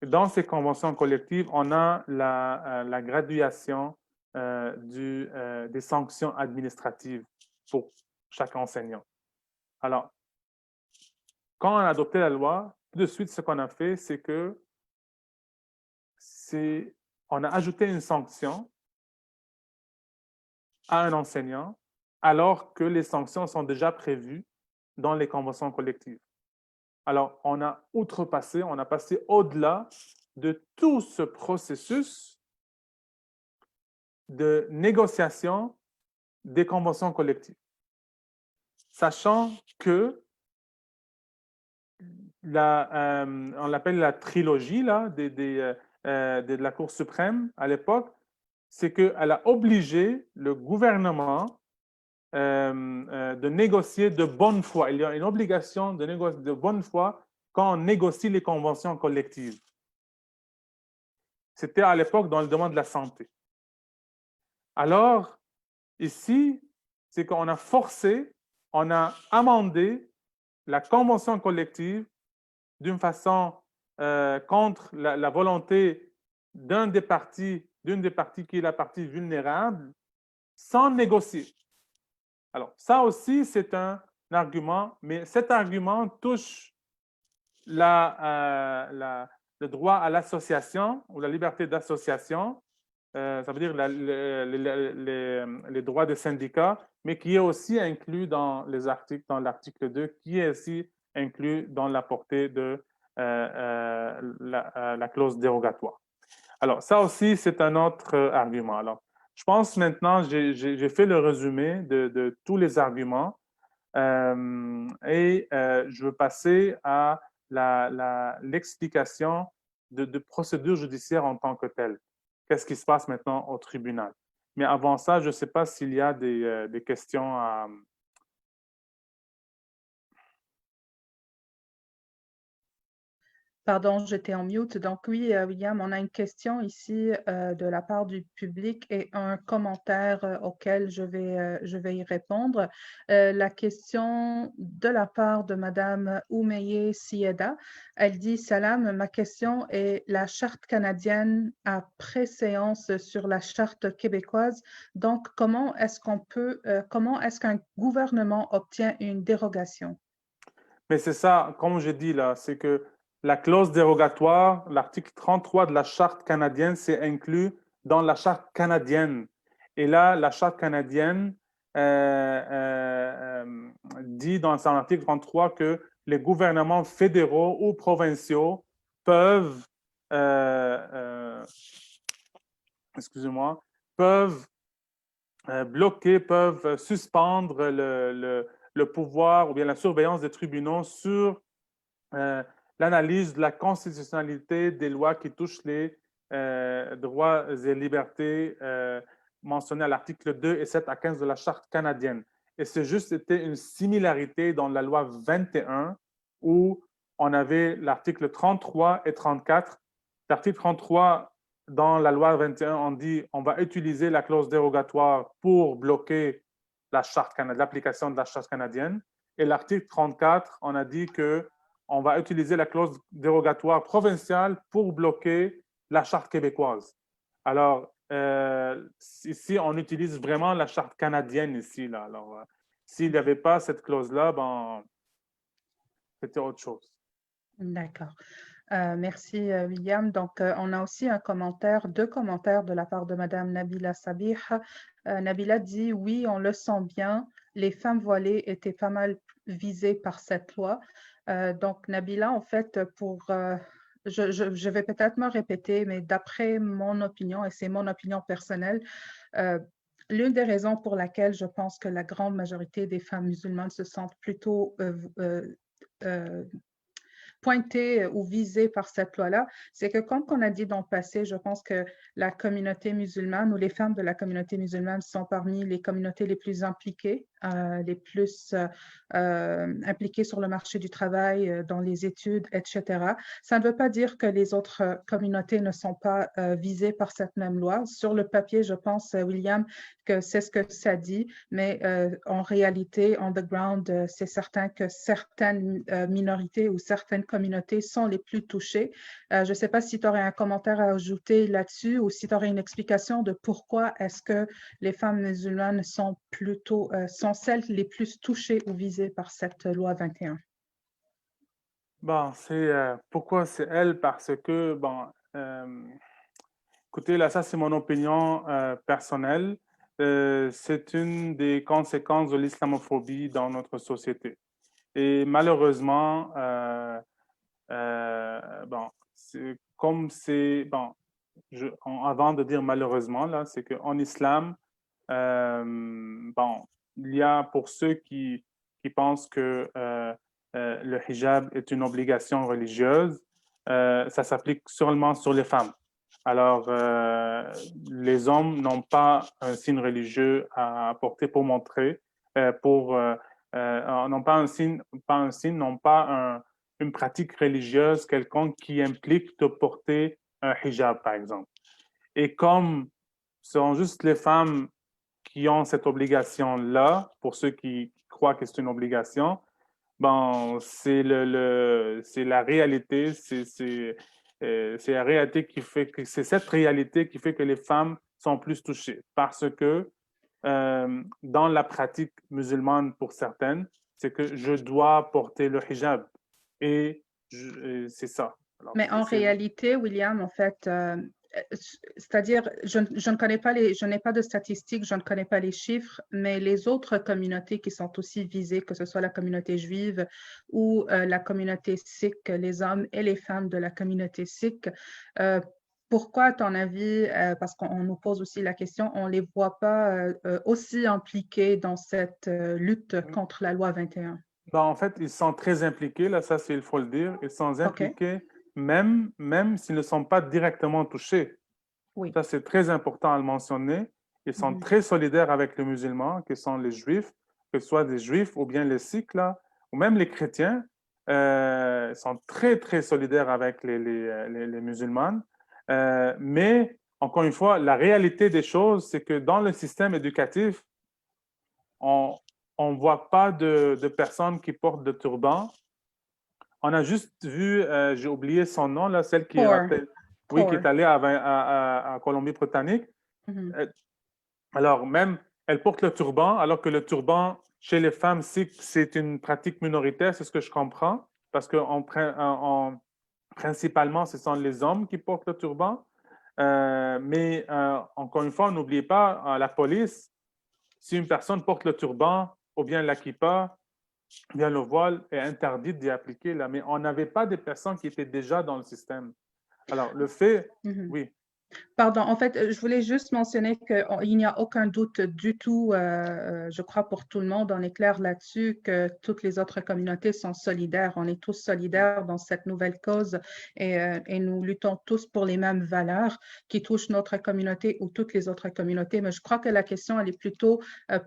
Dans ces conventions collectives, on a la graduation des sanctions administratives pour chaque enseignant. Alors, quand on a adopté la loi, tout de suite, ce qu'on a fait, c'est que on a ajouté une sanction à un enseignant alors que les sanctions sont déjà prévues dans les conventions collectives. Alors, on a outrepassé, on a passé au-delà de tout ce processus de négociation des conventions collectives, sachant que on l'appelle la trilogie là, de la Cour suprême à l'époque, c'est qu'elle a obligé le gouvernement de négocier de bonne foi. Il y a une obligation de négocier de bonne foi quand on négocie les conventions collectives. C'était à l'époque dans le domaine de la santé. Alors, ici, c'est qu'on a forcé, on a amendé la convention collective d'une façon contre la volonté d'une des parties qui est la partie vulnérable, sans négocier. Alors, ça aussi, c'est un argument, mais cet argument touche le droit à l'association ou la liberté d'association, ça veut dire les droits des syndicats, mais qui est aussi inclus dans les articles, dans l'article 2, qui est aussi inclus dans la portée de la clause dérogatoire. Alors, ça aussi, c'est un autre argument. Alors, je pense maintenant, j'ai fait le résumé de tous les arguments et je veux passer à l'explication de procédure judiciaire en tant que telle. Qu'est-ce qui se passe maintenant au tribunal? Mais avant ça, je ne sais pas s'il y a des questions à... Pardon, j'étais en mute. Donc oui, William, on a une question ici de la part du public et un commentaire auquel je vais y répondre. La question de la part de Madame Oumeye Sieda, elle dit: Salam, ma question est la charte canadienne a préséance sur la charte québécoise. Donc, comment est-ce qu'un gouvernement obtient une dérogation? Mais c'est ça, comme je dis là, c'est que la clause dérogatoire, l'article 33 de la Charte canadienne, c'est inclus dans la Charte canadienne. Et là, la Charte canadienne dit dans son article 33 que les gouvernements fédéraux ou provinciaux peuvent, excusez-moi, peuvent bloquer, peuvent suspendre le pouvoir ou bien la surveillance des tribunaux sur l'analyse de la constitutionnalité des lois qui touchent les droits et libertés mentionnés à l'article 2 et 7 à 15 de la Charte canadienne. Et c'est juste été une similarité dans la loi 21 où on avait l'article 33 et 34. L'article 33 dans la loi 21, on dit on va utiliser la clause dérogatoire pour bloquer l'application de la Charte canadienne. Et l'article 34, on a dit que on va utiliser la clause dérogatoire provinciale pour bloquer la Charte québécoise. Alors, ici, on utilise vraiment la Charte canadienne ici. Là. Alors, s'il n'y avait pas cette clause-là, ben, c'était autre chose. D'accord. Merci, William. Donc, on a aussi deux commentaires de la part de Madame Nabila Sabih. Nabila dit: oui, on le sent bien, les femmes voilées étaient pas mal visées par cette loi. Donc, Nabila, en fait, je vais peut-être me répéter, mais d'après mon opinion, et c'est mon opinion personnelle, euh, l'une des raisons pour laquelle je pense que la grande majorité des femmes musulmanes se sentent plutôt pointés ou visés par cette loi-là, c'est que, comme on a dit dans le passé, je pense que la communauté musulmane ou les femmes de la communauté musulmane sont parmi les communautés les plus impliquées, les plus impliquées sur le marché du travail, dans les études, etc. Ça ne veut pas dire que les autres communautés ne sont pas visées par cette même loi. Sur le papier, je pense, William, que c'est ce que ça dit, mais en réalité, on the ground, c'est certain que certaines minorités ou certaines communautés sont les plus touchées. Je ne sais pas si tu aurais un commentaire à ajouter là-dessus ou si tu aurais une explication de pourquoi est-ce que les femmes musulmanes sont sont celles les plus touchées ou visées par cette loi 21. Bon, pourquoi c'est elle? Parce que, bon, écoutez, là, ça, c'est mon opinion personnelle. C'est une des conséquences de l'islamophobie dans notre société. Et malheureusement, bon, bon, avant de dire malheureusement, là, c'est qu'en islam, bon, il y a pour ceux qui pensent que le hijab est une obligation religieuse, ça s'applique seulement sur les femmes. Alors, les hommes n'ont pas un signe religieux à porter pour montrer, n'ont pas un signe, n'ont pas une pratique religieuse quelconque qui implique de porter un hijab, par exemple. Et comme ce sont juste les femmes qui ont cette obligation-là, pour ceux qui croient que c'est une obligation, bon, c'est la réalité, c'est la réalité qui fait que c'est cette réalité qui fait que les femmes sont plus touchées parce que dans la pratique musulmane pour certaines, c'est que je dois porter le hijab et c'est ça. Alors, Mais en réalité, William, en fait, c'est-à-dire, je ne connais pas je n'ai pas de statistiques, je ne connais pas les chiffres, mais les autres communautés qui sont aussi visées, que ce soit la communauté juive ou la communauté sikh, les hommes et les femmes de la communauté sikh, euh, pourquoi, à ton avis, parce qu'on nous pose aussi la question, on ne les voit pas aussi impliqués dans cette lutte contre la loi 21? ben, en fait, ils sont très impliqués, là, ça, il faut le dire. Ils sont OK. impliqués même s'ils ne sont pas directement touchés. Oui. Ça, c'est très important à le mentionner. Ils sont Mhm. très solidaires avec les musulmans, qui sont les juifs, que ce soit des juifs ou bien les sikhs, là, ou même les chrétiens. Ils sont très, très solidaires avec les musulmans. Mais, encore une fois, la réalité des choses, c'est que dans le système éducatif, on ne voit pas de personnes qui portent de turban. On a juste vu, j'ai oublié son nom, là, celle qui Core. oui, qui est Core. allée à Colombie-Britannique. Mhm. Euh, Alors, même, elle porte le turban, alors que le turban, chez les femmes, c'est une pratique minoritaire, c'est ce que je comprends, parce que principalement, ce sont les hommes qui portent le turban. Mais encore une fois, n'oubliez pas, la police, si une personne porte le turban ou bien la kippa, bien le voile est interdit d'y appliquer là, mais on n'avait pas des personnes qui étaient déjà dans le système. Alors, le fait, Mhm. oui, Pardon, en fait, je voulais juste mentionner qu'il n'y a aucun doute du tout, je crois pour tout le monde, on est clair là-dessus, que toutes les autres communautés sont solidaires. On est tous solidaires dans cette nouvelle cause et nous luttons tous pour les mêmes valeurs qui touchent notre communauté ou toutes les autres communautés. Mais je crois que la question, elle est plutôt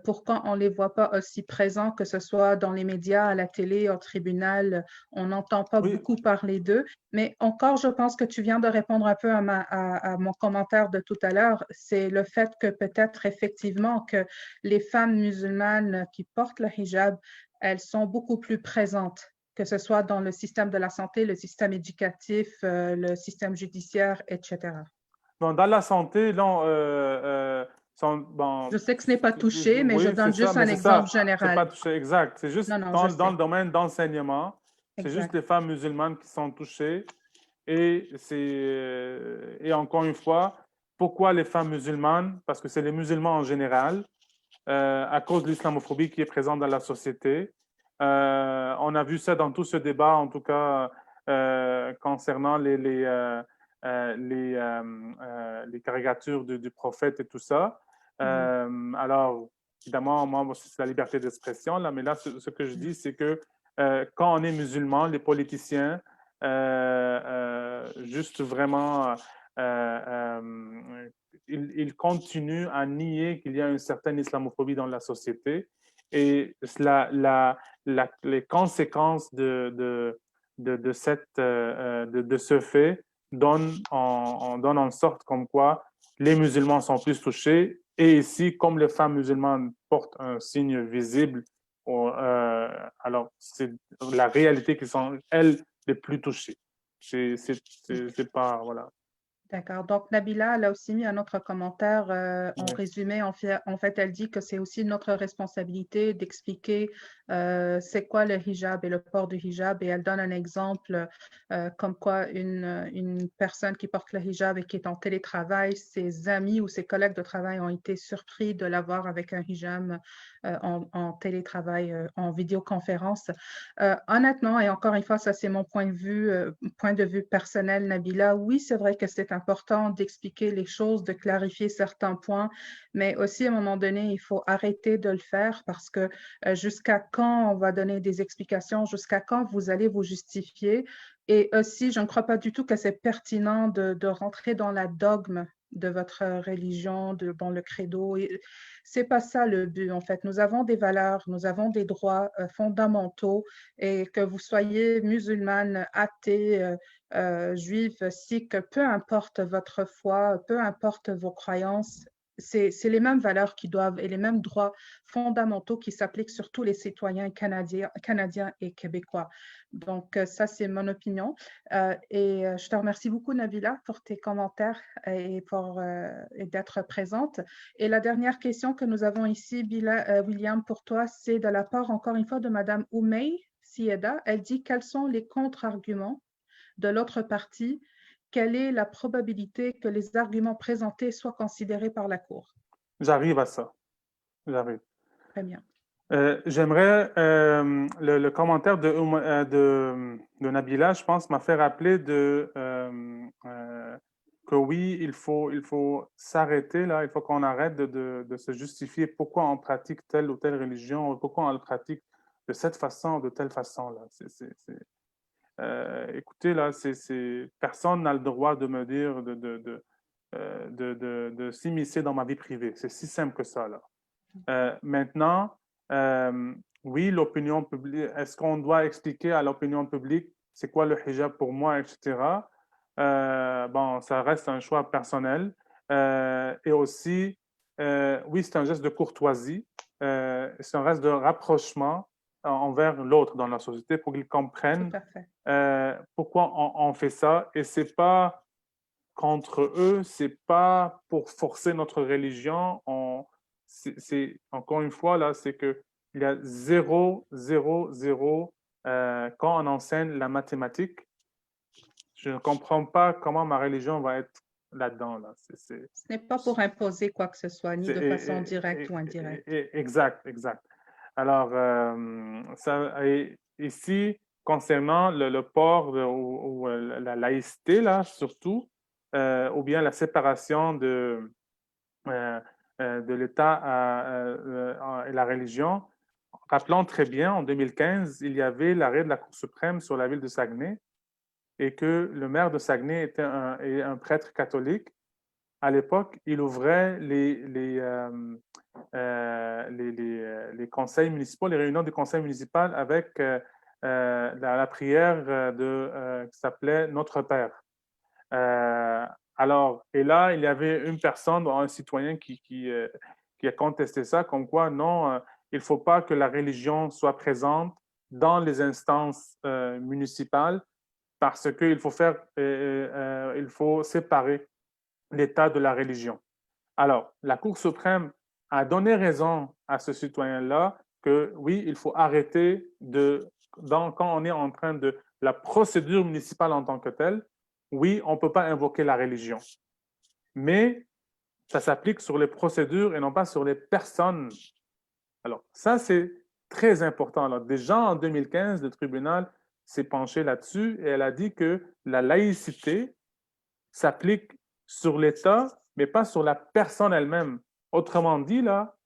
pourquoi on ne les voit pas aussi présents, que ce soit dans les médias, à la télé, au tribunal. On n'entend pas oui, beaucoup parler d'eux. Mais encore, je pense que tu viens de répondre un peu à mon commentaire de tout à l'heure. C'est le fait que peut-être effectivement que les femmes musulmanes qui portent le hijab, elles sont beaucoup plus présentes, que ce soit dans le système de la santé, le système éducatif, le système judiciaire, etc. bon, dans la santé, non, Je bon, sais que ce n'est pas touché, mais je oui, c'est donne ça, juste mais un c'est exemple ça, c'est général. pas touché, exact. C'est juste Non, non, je dans le sais. domaine d'enseignement, c'est juste les Exact. femmes musulmanes qui sont touchées. Et encore une fois, pourquoi les femmes musulmanes? Parce que c'est les musulmans en général, à cause de l'islamophobie qui est présente dans la société. On a vu ça dans tout ce débat, en tout cas, concernant les caricatures du prophète et tout ça. Mhm. Alors, évidemment, moi, c'est la liberté d'expression, là, mais là, ce que je dis, c'est que quand on est musulman, les politiciens, juste vraiment, ils continuent à nier qu'il y a une certaine islamophobie dans la société et les conséquences de ce fait donnent en sorte comme quoi les musulmans sont plus touchés et ici, comme les femmes musulmanes portent un signe visible, alors c'est la réalité qui sont, elles, les plus touchées. C'est pas, voilà. D'accord. Donc, Nabila, elle a aussi mis un autre commentaire en Oui. résumé. En fait, elle dit que c'est aussi notre responsabilité d'expliquer c'est quoi le hijab et le port du hijab. Et elle donne un exemple comme quoi une personne qui porte le hijab et qui est en télétravail, ses amis ou ses collègues de travail ont été surpris de l'avoir avec un hijab en télétravail, en vidéoconférence. Honnêtement, et encore une fois, ça c'est mon point de vue personnel, Nabila. Oui, c'est vrai que c'est important d'expliquer les choses, de clarifier certains points, mais aussi à un moment donné, il faut arrêter de le faire parce que jusqu'à quand on va donner des explications, jusqu'à quand vous allez vous justifier. Et aussi, je ne crois pas du tout que c'est pertinent de rentrer dans la dogme de votre religion, dans le credo. C'est pas ça le but, en fait. Nous avons des valeurs, nous avons des droits fondamentaux et que vous soyez musulmane, athée, juive, sikh, peu importe votre foi, peu importe vos croyances, c'est les mêmes valeurs qui doivent et les mêmes droits fondamentaux qui s'appliquent sur tous les citoyens canadiens et québécois. Donc, ça, c'est mon opinion. Je te remercie beaucoup, Nabila, pour tes commentaires et d'être présente. Et la dernière question que nous avons ici, William, pour toi, c'est de la part, encore une fois, de Madame Oumey Sieda. Elle dit quels sont les contre-arguments de l'autre partie, quelle est la probabilité que les arguments présentés soient considérés par la Cour? J'arrive à ça. J'arrive. Très bien. J'aimerais, le commentaire de Nabila, je pense, m'a fait rappeler que oui, il faut s'arrêter là, il faut qu'on arrête de se justifier pourquoi on pratique telle ou telle religion, ou pourquoi on le pratique de cette façon ou de telle façon là. Écoutez, là, personne n'a le droit de me dire de s'immiscer dans ma vie privée. C'est si simple que ça, là. Maintenant, oui, l'opinion publique, est-ce qu'on doit expliquer à l'opinion publique c'est quoi le hijab pour moi, etc. Bon, ça reste un choix personnel. Et aussi, oui, c'est un geste de courtoisie, c'est un geste de rapprochement envers l'autre dans la société pour qu'ils Tout comprennent à fait. pourquoi on fait ça. Et c'est pas contre eux, c'est pas pour forcer notre religion. Encore une fois, là, c'est que il y a zéro, zéro, zéro quand on enseigne la mathématique. Je ne comprends pas comment ma religion va être là-dedans. Là. Ce n'est pas pour imposer quoi que ce soit, ni c'est- de façon directe ou et- indirecte. exact, exact. Alors, ici, concernant le port ou la laïcité, là, surtout, ou bien la séparation euh, de l'État et la religion, rappelons très bien, en 2015, il y avait l'arrêt de la Cour suprême sur la ville de Saguenay et que le maire de Saguenay était un prêtre catholique. À l'époque, il ouvrait les conseils municipaux, les réunions du conseil municipal avec la prière qui s'appelait Notre Père. Alors, et là, il y avait une personne, un citoyen qui a contesté ça, comme quoi non, il ne faut pas que la religion soit présente dans les instances municipales parce qu'il faut il faut séparer l'État de la religion. Alors, la Cour suprême a donné raison à ce citoyen-là que oui, il faut arrêter quand on est en train de la procédure municipale en tant que telle, oui, on ne peut pas invoquer la religion. Mais ça s'applique sur les procédures et non pas sur les personnes. Alors, ça, c'est très important. Alors, déjà en 2015, le tribunal s'est penché là-dessus et elle a dit que la laïcité s'applique sur l'État, mais pas sur la personne elle-même. Autrement dit, là,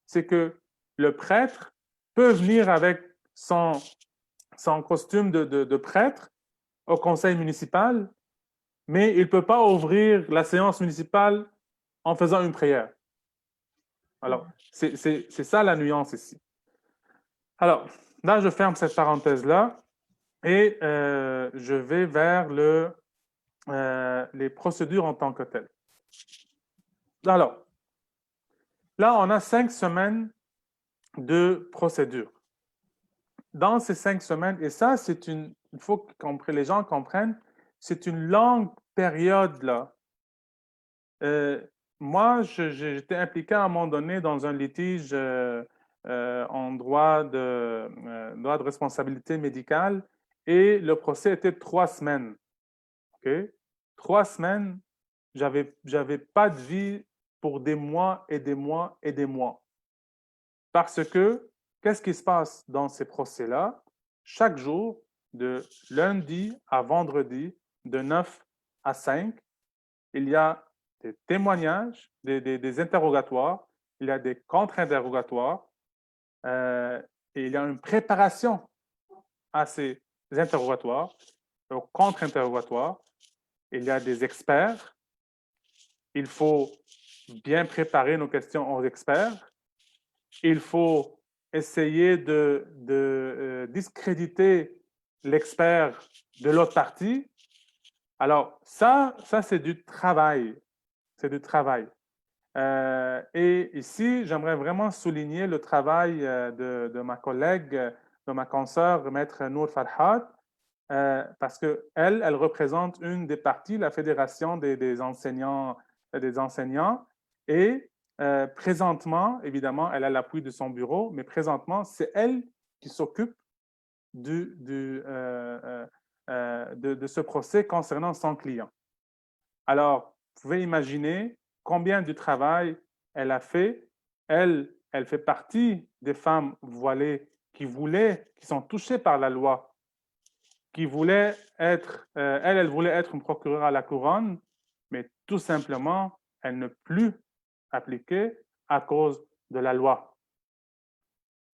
c'est que le prêtre peut venir avec son costume de prêtre au conseil municipal, mais il ne peut pas ouvrir la séance municipale en faisant une prière. Alors, c'est ça la nuance ici. Alors, là, je ferme cette parenthèse-là et je vais vers les procédures en tant que telles. Alors, là, on a 5 semaines de procédure. Dans ces 5 semaines, et ça, il faut que les gens comprennent, c'est une longue période là. Moi, j'étais impliqué à un moment donné dans un litige en droit de responsabilité médicale et le procès était 3 semaines. Okay? 3 semaines, j'avais pas de vie pour des mois et des mois et des mois. Parce que, qu'est-ce qui se passe dans ces procès-là? Chaque jour, de lundi à vendredi, de 9 à 5, il y a des témoignages, des interrogatoires, il y a des contre-interrogatoires, et il y a une préparation à ces interrogatoires, aux contre-interrogatoires. Il y a des experts. Il faut bien préparer nos questions aux experts. Il faut essayer de discréditer l'expert de l'autre partie. Alors, ça c'est du travail. C'est du travail. Et ici, j'aimerais vraiment souligner le travail de ma collègue, de ma consoeur, Maître Nour Farhad, parce qu'elle représente une des parties, la Fédération des enseignants, et présentement, évidemment, elle a l'appui de son bureau, mais présentement, c'est elle qui s'occupe de ce procès concernant son client. Alors, vous pouvez imaginer combien de travail elle a fait. Elle fait partie des femmes voilées qui sont touchées par la loi, qui voulaient être, elle voulait être une procureure à la couronne, mais tout simplement, elle ne plus appliquée à cause de la loi.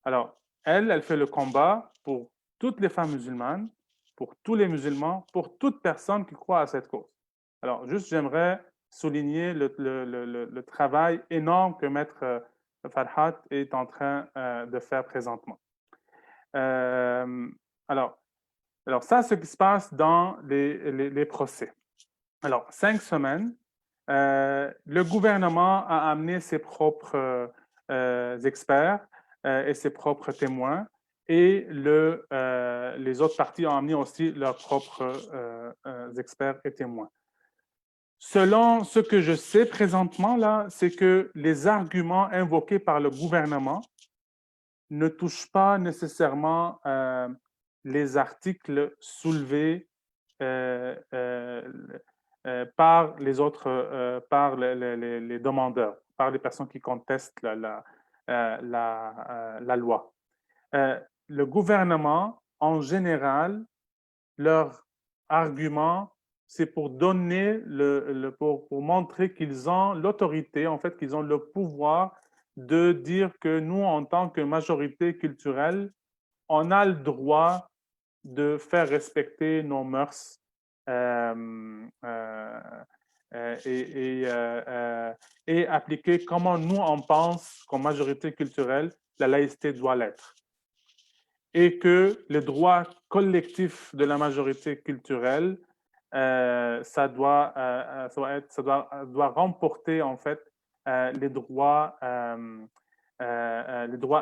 Alors, elle fait le combat pour toutes les femmes musulmanes, pour tous les musulmans, pour toute personne qui croit à cette cause. Alors, juste, j'aimerais souligner le travail énorme que Maître Farhat est en train de faire présentement. Euh, alors, ça, c'est ce qui se passe dans les procès. Alors, 5 semaines, le gouvernement a amené ses propres experts et ses propres témoins, et les autres parties ont amené aussi leurs propres experts et témoins. Selon ce que je sais présentement, là, c'est que les arguments invoqués par le gouvernement ne touchent pas nécessairement les articles soulevés par les autres, par les demandeurs, par les personnes qui contestent la loi. Le gouvernement, en général, leur argument, c'est pour donner pour montrer qu'ils ont l'autorité, en fait, qu'ils ont le pouvoir de dire que nous, en tant que majorité culturelle, on a le droit de faire respecter nos mœurs et appliquer comment nous, on pense qu'en majorité culturelle, la laïcité doit l'être. Et que le droit collectif de la majorité culturelle, ça doit remporter en fait les droits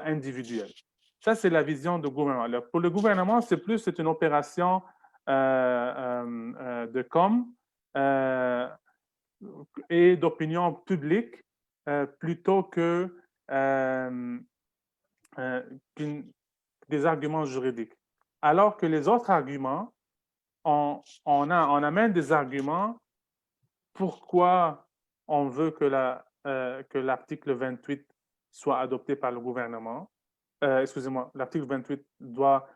individuels. Ça, c'est la vision du gouvernement. Alors, pour le gouvernement, c'est une opération de com et d'opinion publique plutôt que des arguments juridiques. Alors que les autres arguments, on amène des arguments pourquoi on veut que l'article 28 soit adopté par le gouvernement. Excusez-moi, l'article 28 doit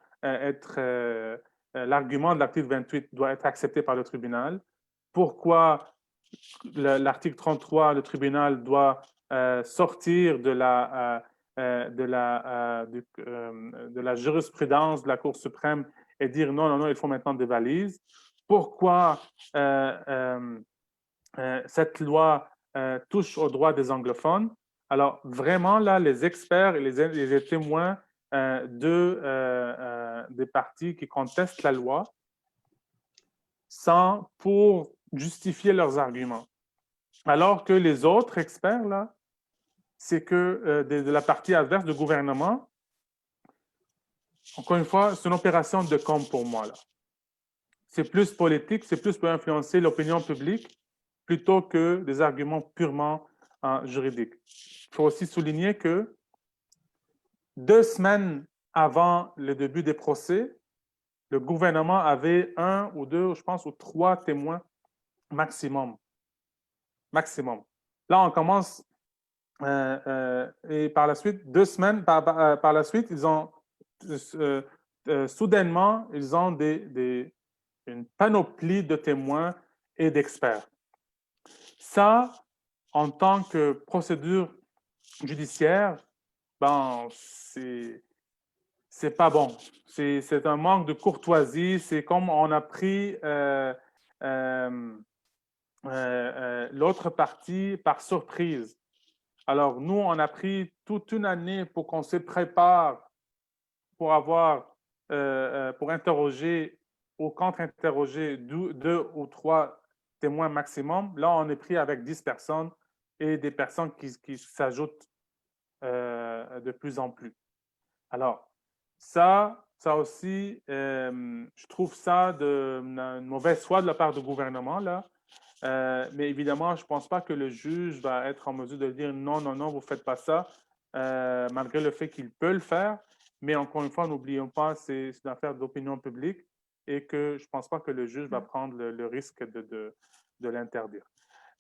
l'argument de l'article 28 doit être accepté par le tribunal. Pourquoi l'article 33, le tribunal doit sortir de la jurisprudence de la Cour suprême et dire non, non, non, il faut maintenant des valises. Pourquoi cette loi touche aux droits des anglophones? Alors, vraiment, là, les experts et les témoins des partis qui contestent la loi sont pour justifier leurs arguments. Alors que les autres experts, là, c'est que de la partie adverse du gouvernement, encore une fois, c'est une opération de com pour moi, là. C'est plus politique, c'est plus pour influencer l'opinion publique plutôt que des arguments purement juridiques. Il faut aussi souligner que 2 semaines avant le début des procès, le gouvernement avait 1 ou 2, je pense, ou 3 témoins maximum. Maximum. Là, on commence et par la suite, 2 semaines par la suite, ils ont soudainement, ils ont une panoplie de témoins et d'experts. Ça, en tant que procédure judiciaire, ben, c'est pas bon. C'est un manque de courtoisie. C'est comme on a pris l'autre partie par surprise. Alors, nous, on a pris toute une année pour qu'on se prépare pour pour interroger ou contre-interroger 2 ou 3 témoins maximum. Là, on est pris avec 10 personnes et des personnes qui s'ajoutent de plus en plus. Alors, ça aussi, je trouve ça une mauvaise foi de la part du gouvernement, là. Mais évidemment, je ne pense pas que le juge va être en mesure de dire non, non, non, vous ne faites pas ça, malgré le fait qu'il peut le faire. Mais encore une fois, n'oublions pas, c'est une affaire d'opinion publique et que je ne pense pas que le juge va prendre le risque de l'interdire.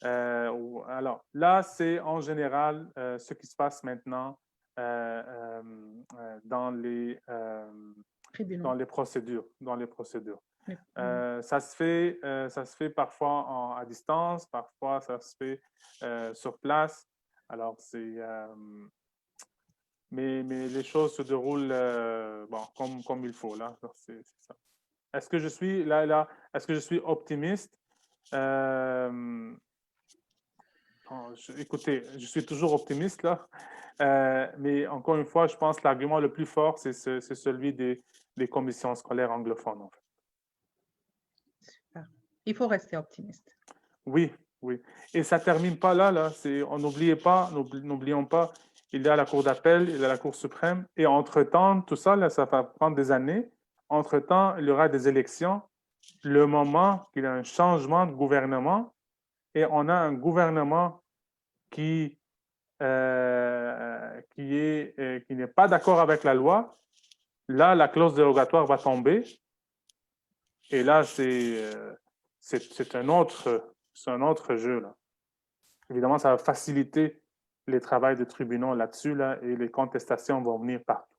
Alors là, c'est en général ce qui se passe maintenant euh, euh, dans Tribunaux. dans les procédures. Dans les procédures. Oui. Ça se fait parfois à distance, parfois ça se fait sur place. Alors, mais les choses se déroulent bon, comme il faut, là. C'est ça. Est-ce que je suis, est-ce que je suis optimiste? Écoutez, je suis toujours optimiste, là. Mais encore une fois, je pense que l'argument le plus fort, c'est celui des commissions scolaires anglophones, en fait. Super. Il faut rester optimiste. Oui, oui. Et ça ne termine pas là, là. N'oublions pas, il y a la Cour d'appel, il y a la Cour suprême. Et entre-temps, tout ça, là, ça va prendre des années. Entre-temps, il y aura des élections. Le moment qu'il y a un changement de gouvernement et on a un gouvernement qui, qui n'est pas d'accord avec la loi, là, la clause dérogatoire va tomber. Et là, c'est un autre jeu, là. Évidemment, ça va faciliter les travaux des tribunaux là-dessus, là, et les contestations vont venir partout.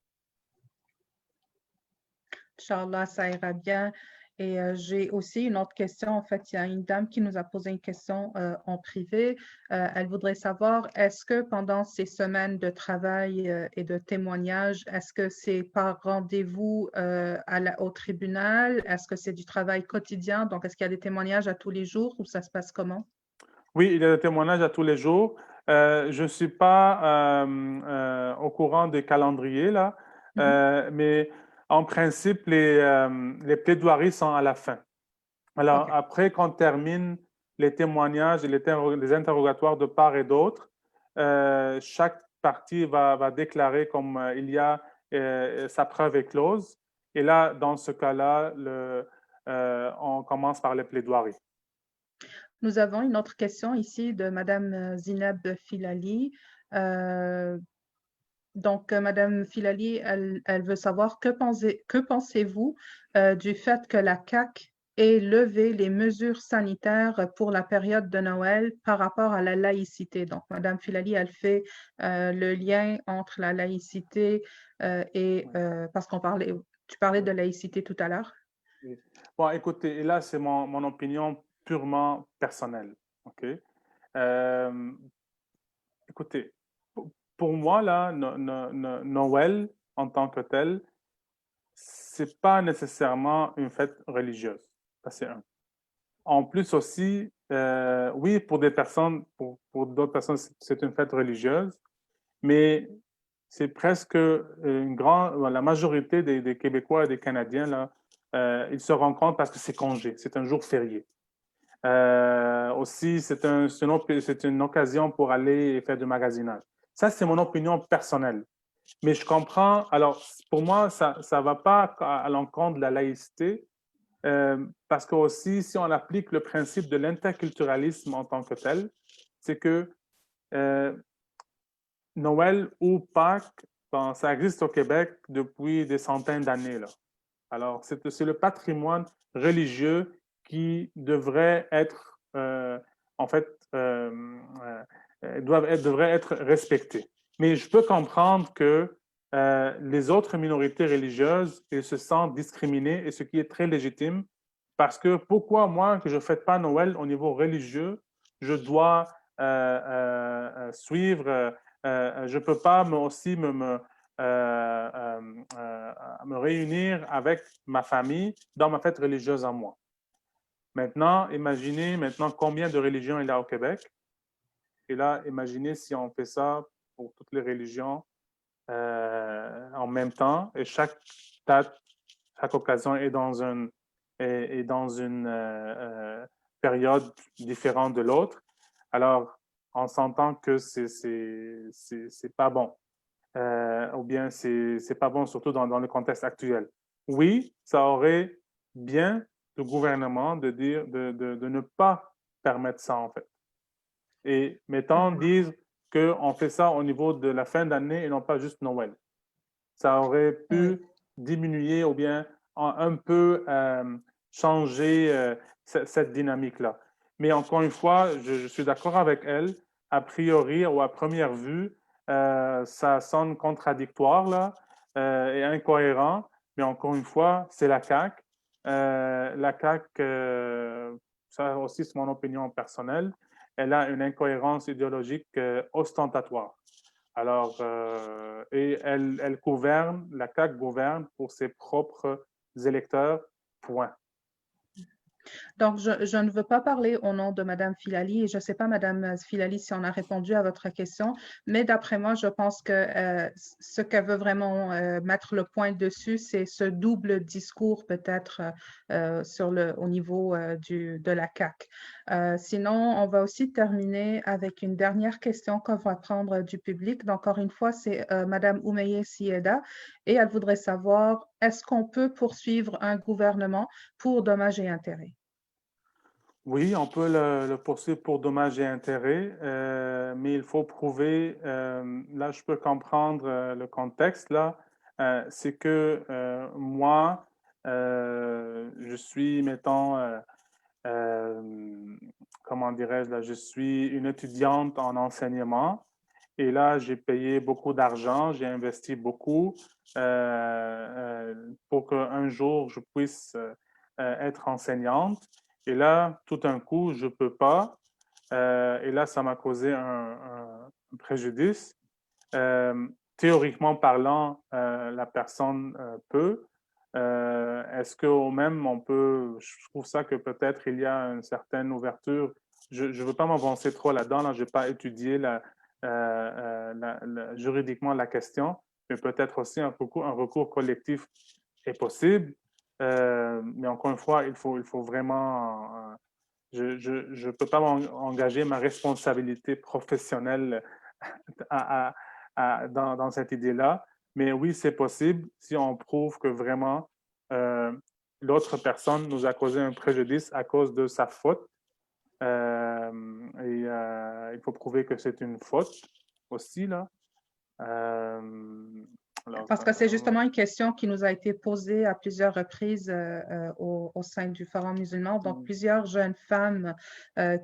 Inch'Allah, ça ira bien. Et j'ai aussi une autre question. En fait, il y a une dame qui nous a posé une question en privé. Elle voudrait savoir, est-ce que pendant ces semaines de travail et de témoignage, est-ce que c'est par rendez-vous au tribunal? Est-ce que c'est du travail quotidien? Donc, est-ce qu'il y a des témoignages à tous les jours ou ça se passe comment? Oui, il y a des témoignages à tous les jours. Je ne suis pas au courant des calendriers, là, Mhm. mais en principe, les plaidoiries sont à la fin. Alors, OK. après qu'on termine les témoignages et les interrogatoires de part et d'autre, chaque partie va déclarer comme il y a sa preuve est close. Et là, dans ce cas-là, on commence par les plaidoiries. Nous avons une autre question ici de Madame Zineb Filali. Euh, Donc, Madame Filali, elle veut savoir que pensez-vous du fait que la CAQ ait levé les mesures sanitaires pour la période de Noël par rapport à la laïcité. Donc, Madame Filali, elle fait le lien entre la laïcité et parce tu parlais Oui, de laïcité tout à l'heure. oui. Bon, écoutez, et là, c'est mon opinion purement personnelle. OK? Euh, écoutez, pour moi, là, Noël en tant que tel, c'est pas nécessairement une fête religieuse. Ça, c'est un. En plus aussi, oui, pour des personnes, pour d'autres personnes, c'est une fête religieuse, mais c'est presque la majorité des Québécois et des Canadiens, là, ils se rendent compte parce que c'est congé, c'est un jour férié. Aussi, c'est une occasion pour aller faire du magasinage. Ça, c'est mon opinion personnelle. Mais je comprends, alors pour moi, ça ne va pas à l'encontre de la laïcité, parce que aussi, si on applique le principe de l'interculturalisme en tant que tel, c'est que euh, Noël ou Pâques, bon, ça existe au Québec depuis des centaines d'années, là. Alors, c'est le patrimoine religieux qui devrait être, en fait, devrait être respecté. Mais je peux comprendre que les autres minorités religieuses, elles se sentent discriminées, et ce qui est très légitime, parce que pourquoi moi, que je ne fête pas Noël au niveau religieux, je dois suivre, je ne peux pas aussi me réunir avec ma famille dans ma fête religieuse à moi. Maintenant, imaginez maintenant combien de religions il y a au Québec. Et là, imaginez si on fait ça pour toutes les religions en même temps et chaque date, chaque occasion est dans une période différente de l'autre. Alors, on s'entend que c'est pas bon. Ou bien c'est pas bon, surtout dans le contexte actuel. Oui, ça aurait bien le gouvernement de dire de ne pas permettre ça, en fait. Et mettons, Mhm. disent qu'on fait ça au niveau de la fin d'année et non pas juste Noël. Ça aurait Oui. pu diminuer ou bien un peu changer cette dynamique-là. Mais encore une fois, je suis d'accord avec elle. A priori ou à première vue, ça sonne contradictoire là, et incohérent. Mais encore une fois, c'est la CAQ. La CAQ, ça aussi c'est mon opinion personnelle, elle a une incohérence idéologique ostentatoire. Alors, et elle gouverne, la CAQ gouverne pour ses propres électeurs, point. Donc, je ne veux pas parler au nom de Madame Filali et je ne sais pas, Madame Filali, si on a répondu à votre question, mais d'après moi, je pense que ce qu'elle veut vraiment mettre le point dessus, c'est ce double discours peut-être au niveau de la CAQ. Sinon, on va aussi terminer avec une dernière question qu'on va prendre du public. Donc, encore une fois, c'est Madame Oumeye Sieda et elle voudrait savoir, est-ce qu'on peut poursuivre un gouvernement pour dommages et intérêts? Oui, on peut le poursuivre pour dommages et intérêts, mais il faut prouver, là je peux comprendre le contexte, là, c'est que moi, je suis, mettons, comment dirais-je, là, je suis une étudiante en enseignement et là j'ai payé beaucoup d'argent, j'ai investi beaucoup pour qu'un jour je puisse être enseignante. Et là, tout d'un coup, je ne peux pas. Et là, ça m'a causé un préjudice. Théoriquement parlant, la personne peut. Est-ce qu'au même, on peut, je trouve ça que peut-être il y a une certaine ouverture. Je ne veux pas m'avancer trop là-dedans, là, je n'ai pas étudié juridiquement la question, mais peut-être aussi un recours collectif est possible. Mais encore une fois, il faut vraiment. Je ne peux pas engager ma responsabilité professionnelle dans cette idée-là. Mais oui, c'est possible si on prouve que vraiment euh, l'autre personne nous a causé un préjudice à cause de sa faute. Il faut prouver que c'est une faute aussi, là. Alors, Parce que c'est justement une question qui nous a été posée à plusieurs reprises au sein du Forum musulman. Donc, plusieurs jeunes femmes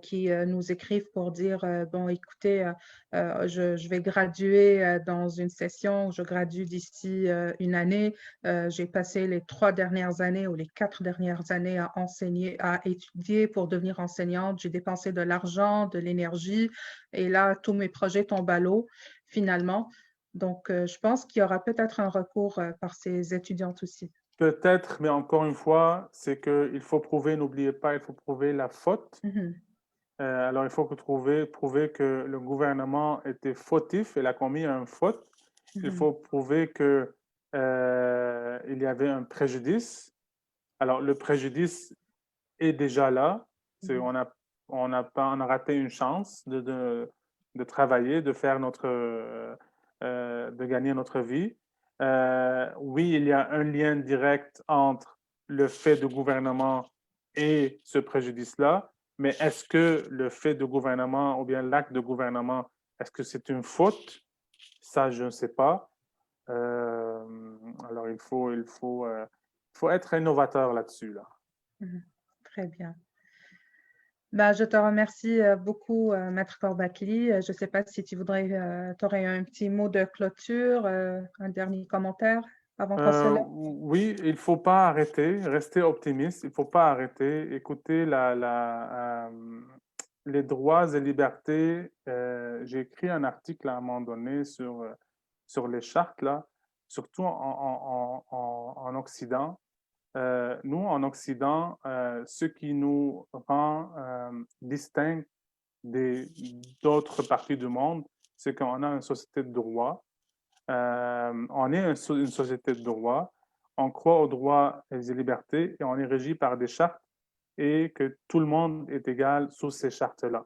qui nous écrivent pour dire, bon, écoutez, je vais graduer dans une session, je gradue d'ici une année. J'ai passé les 3 dernières années ou les 4 dernières années à enseigner, à étudier pour devenir enseignante. J'ai dépensé de l'argent, de l'énergie et là, tous mes projets tombent à l'eau finalement. Donc, je pense qu'il y aura peut-être un recours par ces étudiantes aussi. peut-être, mais encore une fois, c'est qu'il faut prouver, n'oubliez pas, il faut prouver la faute. Mhm, Alors, il faut prouver que le gouvernement était fautif, il a commis une faute. Il mhm, faut prouver que il y avait un préjudice. Alors, le préjudice est déjà là. C'est, mhm. on a raté une chance de travailler, de faire de gagner notre vie. Oui, il y a un lien direct entre le fait de gouvernement et ce préjudice-là, mais est-ce que le fait de gouvernement ou bien l'acte de gouvernement, est-ce que c'est une faute? Ça, je ne sais pas. Alors, faut être innovateur là-dessus, là. Mhm. Très bien. Ben, je te remercie beaucoup, Maître Corbacli. Je ne sais pas si tu voudrais, tu aurais un petit mot de clôture, un dernier commentaire avant qu'on se laisse. Oui, il ne faut pas arrêter, rester optimiste, il ne faut pas arrêter, écouter les droits et libertés. J'ai écrit un article à un moment donné sur les chartes, là, surtout en Occident. Nous, en Occident, ce qui nous rend distincts d'autres parties du monde, c'est qu'on a une société de droit. On est une société de droit, on croit aux droits et aux libertés et on est régi par des chartes et que tout le monde est égal sous ces chartes-là.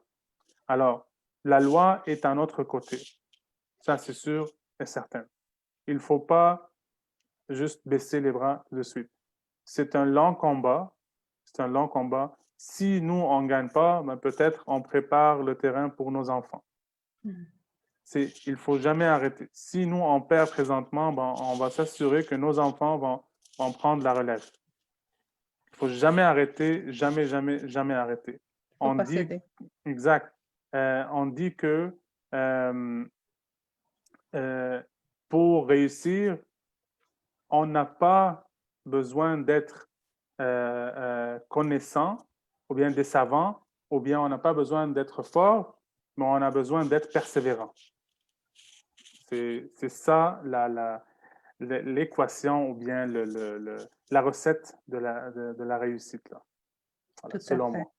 Alors, la loi est à notre côté. Ça, c'est sûr et certain. Il ne faut pas juste baisser les bras de suite. C'est un long combat. C'est un long combat. Si nous, on ne gagne pas, ben peut-être on prépare le terrain pour nos enfants. Mhm. Il ne faut jamais arrêter. Si nous, on perd présentement, ben, on va s'assurer que nos enfants vont vont prendre la relève. Il ne faut jamais arrêter, jamais, jamais, jamais arrêter. Faut On pas dit, céder. exact, on dit que pour réussir, on n'a pas besoin d'être connaissant ou bien des savants, ou bien on n'a pas besoin d'être fort, mais on a besoin d'être persévérant. C'est ça l'équation ou bien la recette de la réussite, là. Voilà, Tout à selon fait. moi.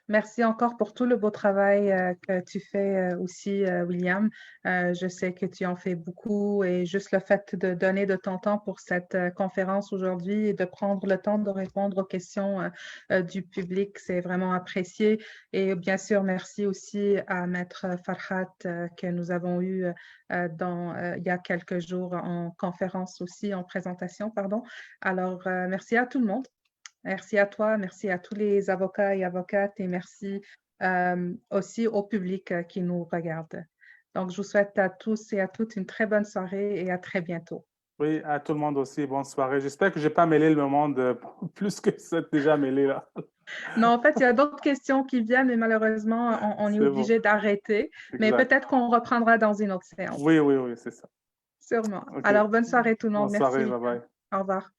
Merci encore pour tout le beau travail que tu fais aussi, William. Je sais que tu en fais beaucoup et juste le fait de donner de ton temps pour cette conférence aujourd'hui et de prendre le temps de répondre aux questions du public, c'est vraiment apprécié. Et bien sûr, merci aussi à Maître Farhat que nous avons eu il y a quelques jours en conférence aussi, en présentation, pardon. Alors, merci à tout le monde. Merci à toi, merci à tous les avocats et avocates et merci aussi au public qui nous regarde. Donc, je vous souhaite à tous et à toutes une très bonne soirée et à très bientôt. Oui, à tout le monde aussi, bonne soirée. J'espère que je n'ai pas mêlé le monde plus que c'est déjà mêlé là. Non, en fait, il y a d'autres questions qui viennent, mais malheureusement, on est C'est bon, obligé d'arrêter. Mais exact. peut-être qu'on reprendra dans une autre séance. Oui, oui, oui, c'est ça. Sûrement. OK. Alors, bonne soirée tout le monde. Bonne Merci, soirée, bye William. bye. Au revoir.